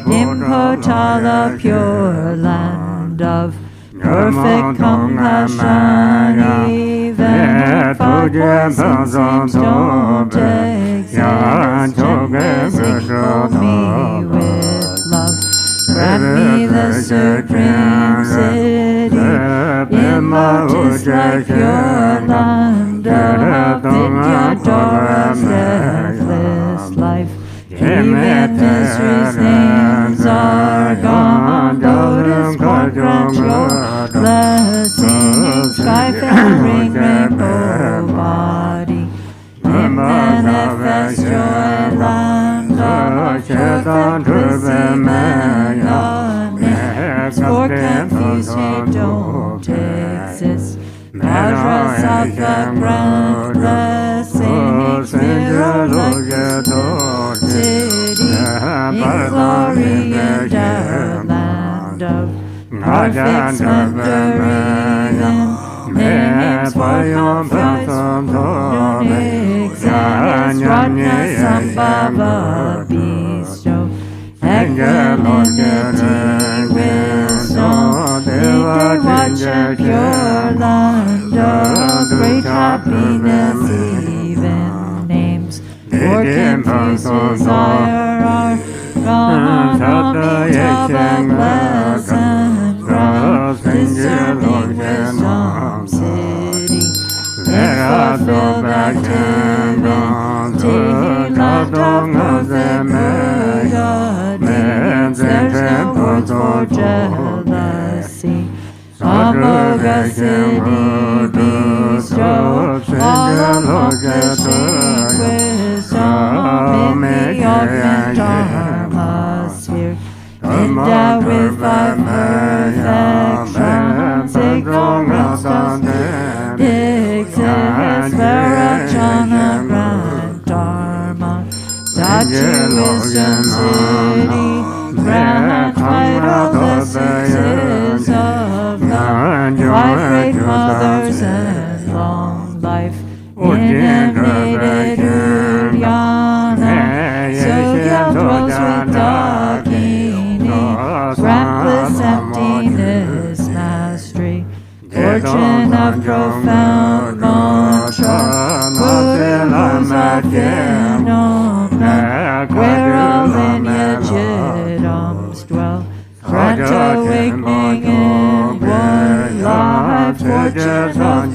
Impotala, pure land of perfect compassion, even thought poison seems don't exist. Physical me with love, grant me the supreme city, immortus like pure land of Vidyadhara's deathless life. Even mysteries, names are gone. Lotus court grant your blessing. Sky filling rainbow body. In manifest joy, land of perfect blessing, man. Sport confusion don't exist. Vajrasattva grant blessing. Spirit like city, in glory in the land of perfect splendor, even names for comfort don't exist. Ratna Sambhava bestow, equanimity, wisdom, interwatch pure land of great happiness, even names for confused desire are gone on the top of pleasant ground. Discerning wisdom city, in fulfilled activity, land of perfect good deeds. There's no words for jealousy. Amoga city bestow, all accomplishing wisdom in the augment dharma sphere. Endowed with five perfections, ignorance doesn't exist. Varachana grant dharma, Datu wisdom city, grant vital essences of love, five great mothers and long life. Incarnated Uddiyana, Sogya dwells with Dakini, grant bliss, emptiness, mastery, fortune of profound mantra, Buddha at Phenomena, where all lineage items dwell. Grant awakening in one life, fortune of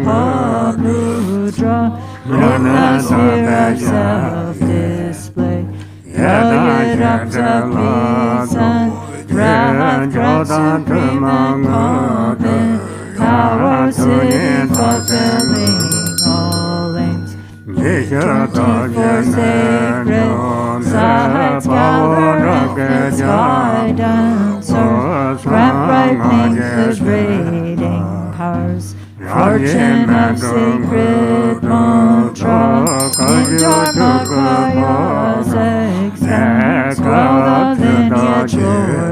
Mahamudra, in sphere of self-display. Yayadapta peace and wrath, grant supreme and common powers in fulfilling all aims. 24 sacred sides gather with guidance, grant brightening liberating powers. Fortune of sacred mantra, in Dharma Kaya's extends, grow the lineage Lord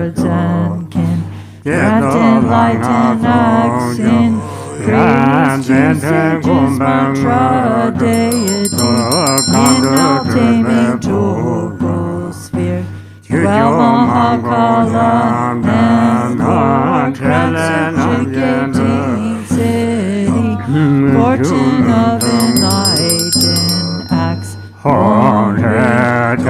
enlighten acts in praise to sages mantra deity in all taming troposphere. 12 Mahakala and all transubjugating city, fortune of enlightened acts. Om Rim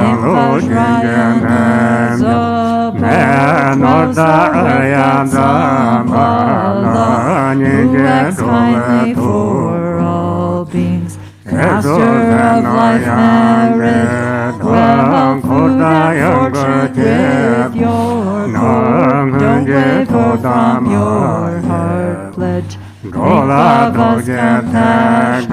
Vajrayana Zabala, who acts kindly for all beings, master of life merit, well food and fortune with your court. Don't waver from your heart pledge. Think of us compassionate,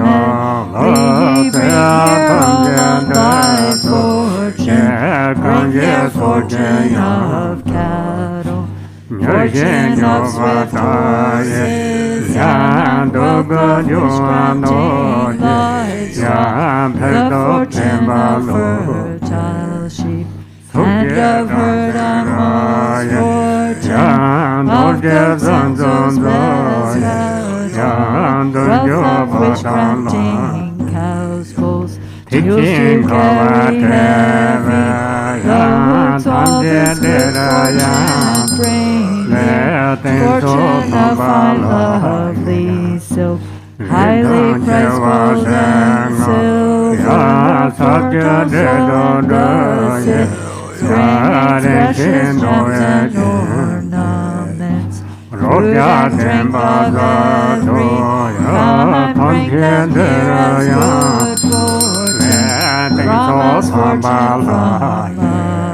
we bring here all of thy fortune. Bring here fortune of cattle, fortune of swift horses, and of goodness granting livestock, the fortune of fertile sheep, and of herd and horse fortune, of good sons of blessed, wealth of rich granting cows, bulls, mules to carry heavy loads, all this good fortune bring here, fortune of fine lovely silk, highly priced gold and silver, fortune of blessed springs, precious gems and ornaments. Food and drink of every come and bring them here as good fortune. Promise fortune from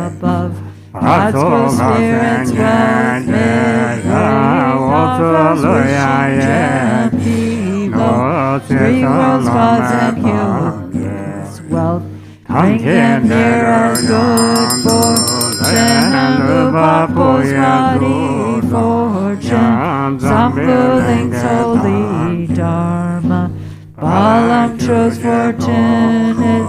above. God's good spirits grant measure, offer fortune below. 3 worlds, gods and humans, wealth. Bring him here as good fortune, and Rupa fortune, Sambuling holy Dharma, Balam chose fortunate,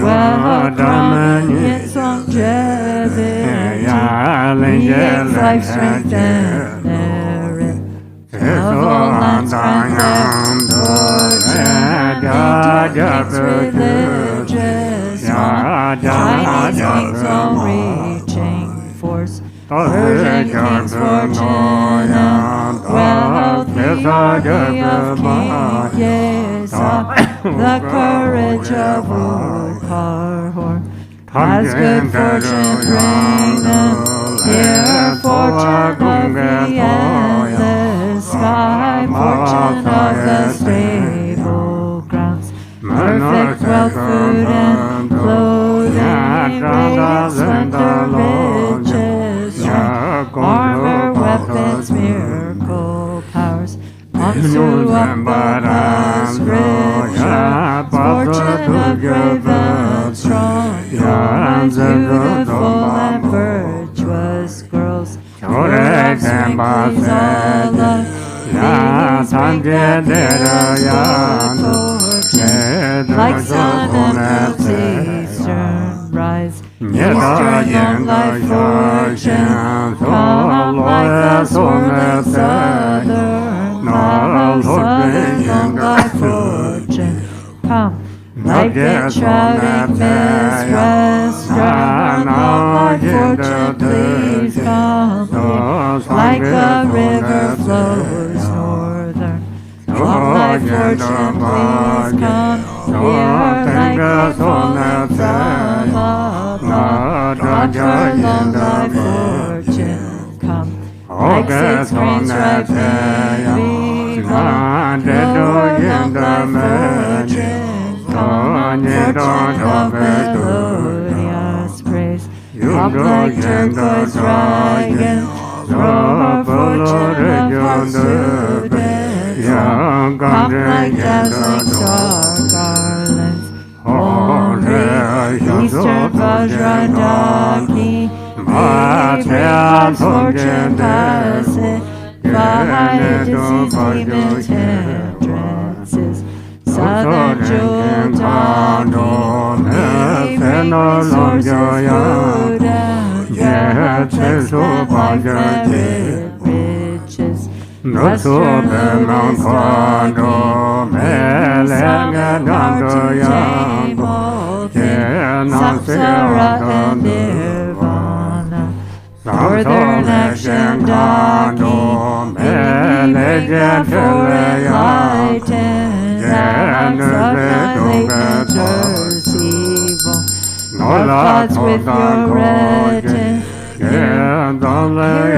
well come in longevity, beings life strength and merit, of all lands grant their fortune, religious Chinese kings all-reaching force, Persian kings fortune and wealth, yes, the courage of Udkarhor, has good fortune bringeth here, fortune of the endless sky, fortune of the stable grounds, perfect wealth, food and clothing, radiance, splendor, riches, armor, weapons, miracle powers, Mansu of past riches, fortune of brave and strong, romance, beautiful and virtuous girls, girls, strength, all love, like sun and milk, eastern rise, eastern life fortune, come up like the sword of southern, come up southern life fortune, come like the shouting mistress, strong like fortune, please come here, like the river flows northern, come like fortune, please come here, like the fallen from above, God for thy fortune, come like 6 grains ripe in begun, Lord of thy fortune, come, fortune of melodious praise, up like turquoise dragon, throw fortune of hearts today, come like dazzling star garlands, holy Eastern Vajradaki, brings fortune passing, by disease, demons, hindrances, southern jewel dawn, brings sources, food and wealth, life and riches, Northern action darkening, for enlightened, hands of my late nature's evil. North gods with your retin, hear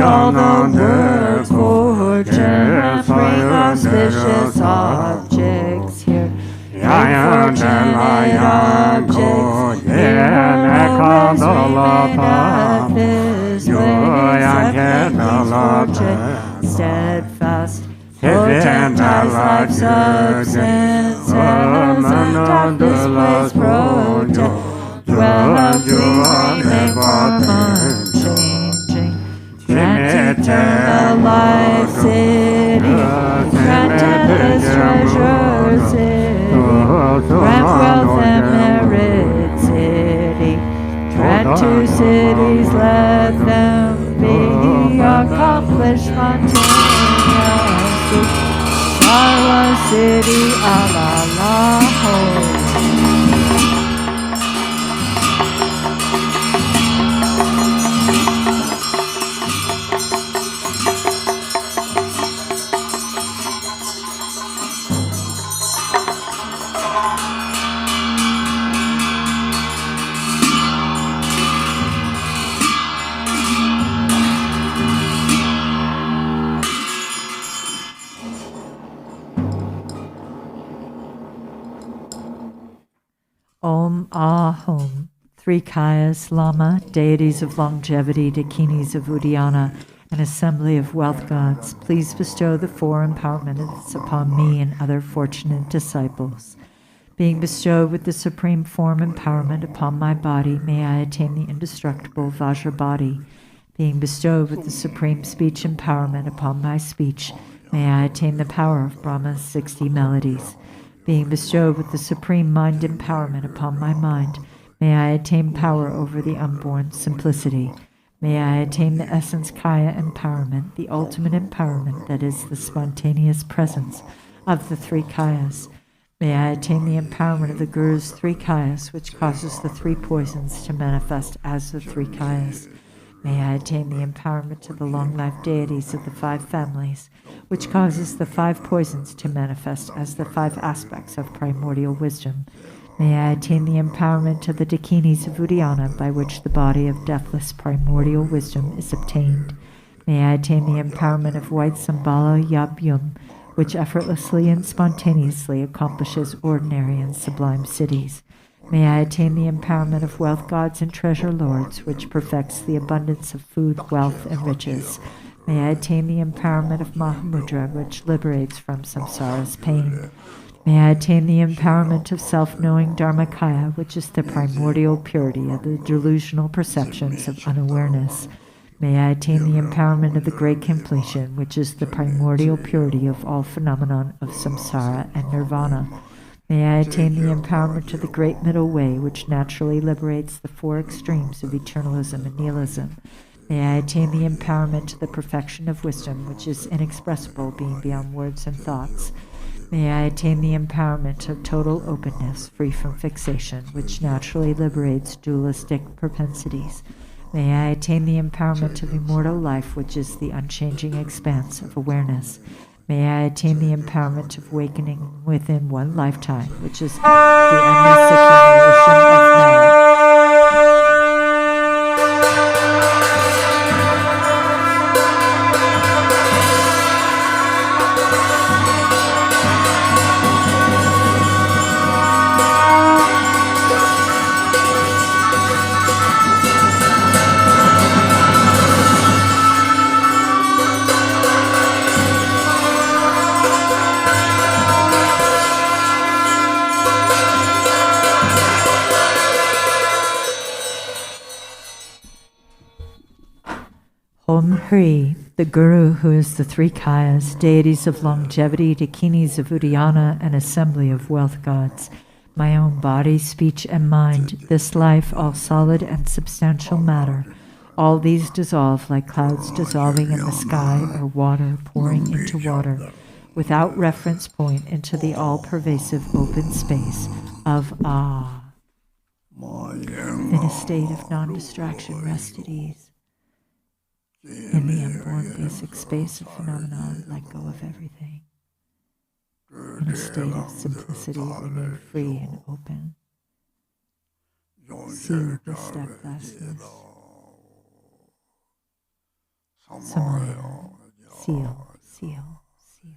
all the words fortune, and bring auspicious objects here. Fortunate objects, steadfast, potent as life's substance, innocent of displays protect, dwell of dreaming form unchanging, grant eternal life city, grant endless treasure city, grant wealth and merit city, grant two cities, let them be accomplished spontaneously. Sarwa city, la ho. Om Ahom, three Kayas, Lama, deities of longevity, dakinis of Uddiyana, an assembly of wealth gods, please bestow the four empowerments upon me and other fortunate disciples. Being bestowed with the supreme form empowerment upon my body, may I attain the indestructible Vajra body. Being bestowed with the supreme speech empowerment upon my speech, may I attain the power of Brahma's 60 melodies. Being bestowed with the supreme mind empowerment upon my mind, may I attain power over the unborn simplicity. May I attain the essence Kaya empowerment, the ultimate empowerment that is the spontaneous presence of the three Kayas. May I attain the empowerment of the Guru's three Kayas, which causes the three poisons to manifest as the three Kayas. May I attain the empowerment of the long-life deities of the five families, which causes the five poisons to manifest as the five aspects of primordial wisdom. May I attain the empowerment of the dakinis of Uddiyana, by which the body of deathless primordial wisdom is obtained. May I attain the empowerment of white Sambala Yab-yum, which effortlessly and spontaneously accomplishes ordinary and sublime cities. May I attain the empowerment of wealth gods and treasure lords, which perfects the abundance of food, wealth, and riches. May I attain the empowerment of Mahamudra, which liberates from samsara's pain. May I attain the empowerment of self-knowing Dharmakaya, which is the primordial purity of the delusional perceptions of unawareness. May I attain the empowerment of the great completion, which is the primordial purity of all phenomenon of samsara and nirvana. May I attain the empowerment of the great middle way, which naturally liberates the four extremes of eternalism and nihilism. May I attain the empowerment to the perfection of wisdom, which is inexpressible, being beyond words and thoughts. May I attain the empowerment of total openness, free from fixation, which naturally liberates dualistic propensities. May I attain the empowerment of immortal life, which is the unchanging expanse of awareness. May I attain the empowerment of awakening within one lifetime, which is the endless accumulation of merit. Om Hri, the Guru who is the three Kayas, deities of longevity, dakinis of Uddiyana, and assembly of wealth gods, my own body, speech, and mind, this life, all solid and substantial matter, All these dissolve like clouds dissolving in the sky or water pouring into water, without reference point into the all-pervasive open space of Ah. In a state of non-distraction, rest at ease. In the unborn basic space of phenomenon, let go of everything. In a state of simplicity, remain free and open. Seal the steadfastness. Samaya. Seal, seal, seal.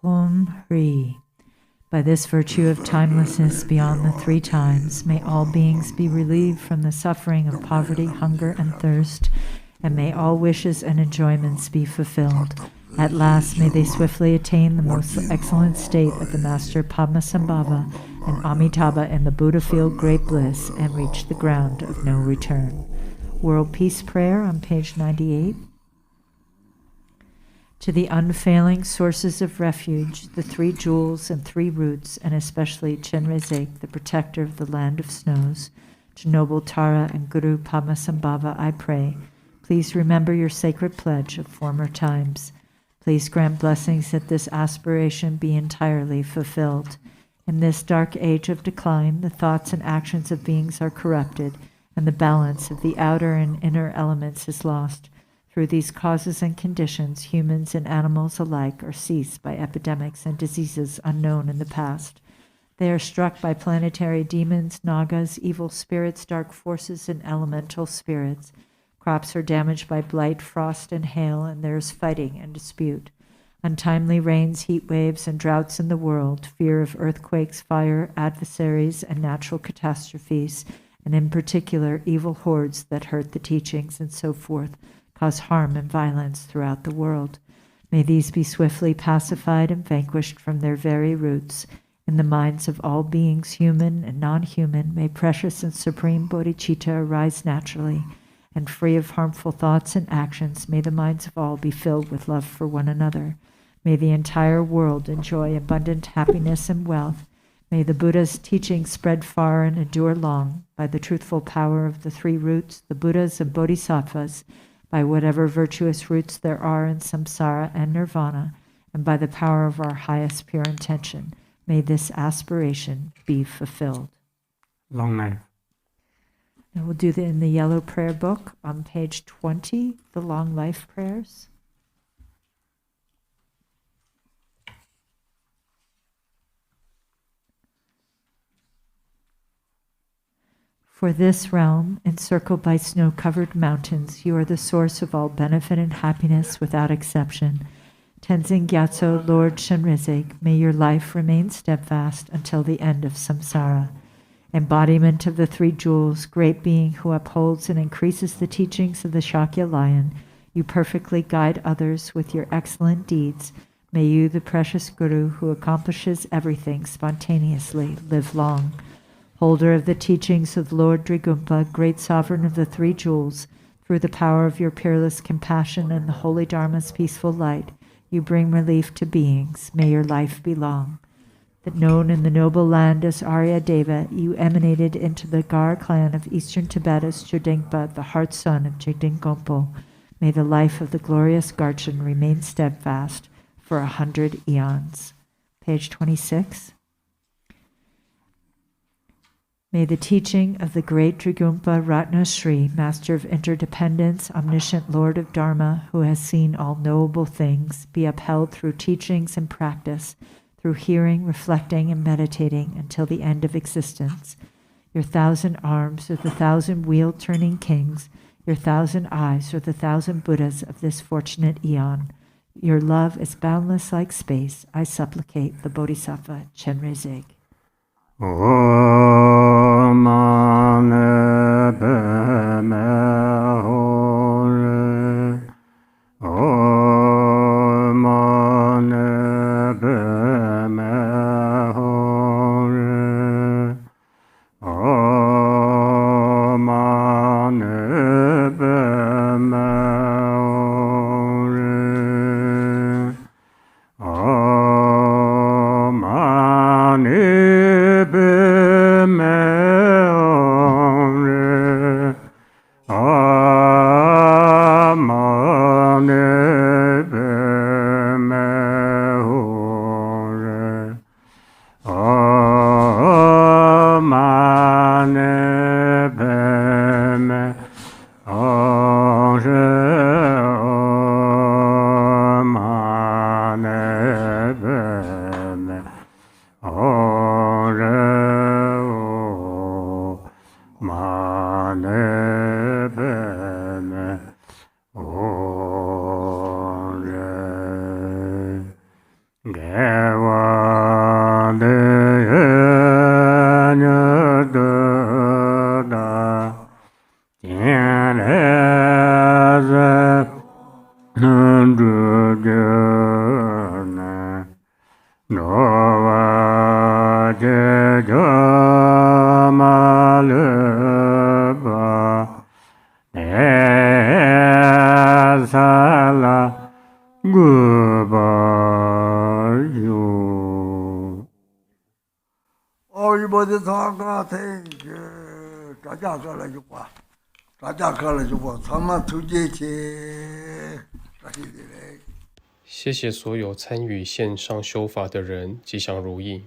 Om Hri. By this virtue of timelessness beyond the three times, may all beings be relieved from the suffering of poverty, hunger, and thirst, and may all wishes and enjoyments be fulfilled. At last, may they swiftly attain the most excellent state of the Master Padmasambhava and Amitabha in the Buddha field great bliss, and reach the ground of no return. World Peace Prayer on page 98. To the unfailing sources of refuge, the three jewels and three roots, and especially Chenrezig, the protector of the land of snows, to noble Tara and Guru Padmasambhava, I pray, please remember your sacred pledge of former times. Please grant blessings that this aspiration be entirely fulfilled. In this dark age of decline, the thoughts and actions of beings are corrupted, and the balance of the outer and inner elements is lost. Through these causes and conditions, humans and animals alike are seized by epidemics and diseases unknown in the past. They are struck by planetary demons, nagas, evil spirits, dark forces, and elemental spirits. Crops are damaged by blight, frost, and hail, and there is fighting and dispute. Untimely rains, heat waves, and droughts in the world, fear of earthquakes, fire, adversaries, and natural catastrophes, and in particular evil hordes that hurt the teachings and so forth, cause harm and violence throughout the world. May these be swiftly pacified and vanquished from their very roots. In the minds of all beings, human and non-human, may precious and supreme bodhicitta arise naturally, and free of harmful thoughts and actions, may the minds of all be filled with love for one another. May the entire world enjoy abundant happiness and wealth. May the Buddha's teachings spread far and endure long, by the truthful power of the three roots, the Buddhas and Bodhisattvas, by whatever virtuous roots there are in samsara and nirvana, and by the power of our highest pure intention, may this aspiration be fulfilled. Long life. And we'll do in the yellow prayer book on page 20, the long life prayers. For this realm, encircled by snow-covered mountains, you are the source of all benefit and happiness without exception. Tenzin Gyatso, Lord Chenrezig, may your life remain steadfast until the end of samsara. Embodiment of the three jewels, great being who upholds and increases the teachings of the Shakya lion, you perfectly guide others with your excellent deeds. May you, the precious Guru who accomplishes everything spontaneously, live long. Holder of the teachings of Lord Drigumpa, great sovereign of the three jewels, through the power of your peerless compassion and the holy Dharma's peaceful light, you bring relief to beings. May your life be long. That known in the noble land as Arya Deva, you emanated into the Gar clan of eastern Tibet as Chodengpa, the heart son of Jigdingompo. May the life of the glorious Garchen remain steadfast for 100 eons. Page 26. May the teaching of the great Drigumpa Ratna Sri, Master of Interdependence, Omniscient Lord of Dharma, who has seen all knowable things, be upheld through teachings and practice, through hearing, reflecting, and meditating until the end of existence. Your 1,000 arms are the 1,000 wheel-turning kings. Your 1,000 eyes are the 1,000 Buddhas of this fortunate eon. Your love is boundless like space. I supplicate the Bodhisattva Chenrezig.谢谢所有参与线上修法的人，吉祥如意。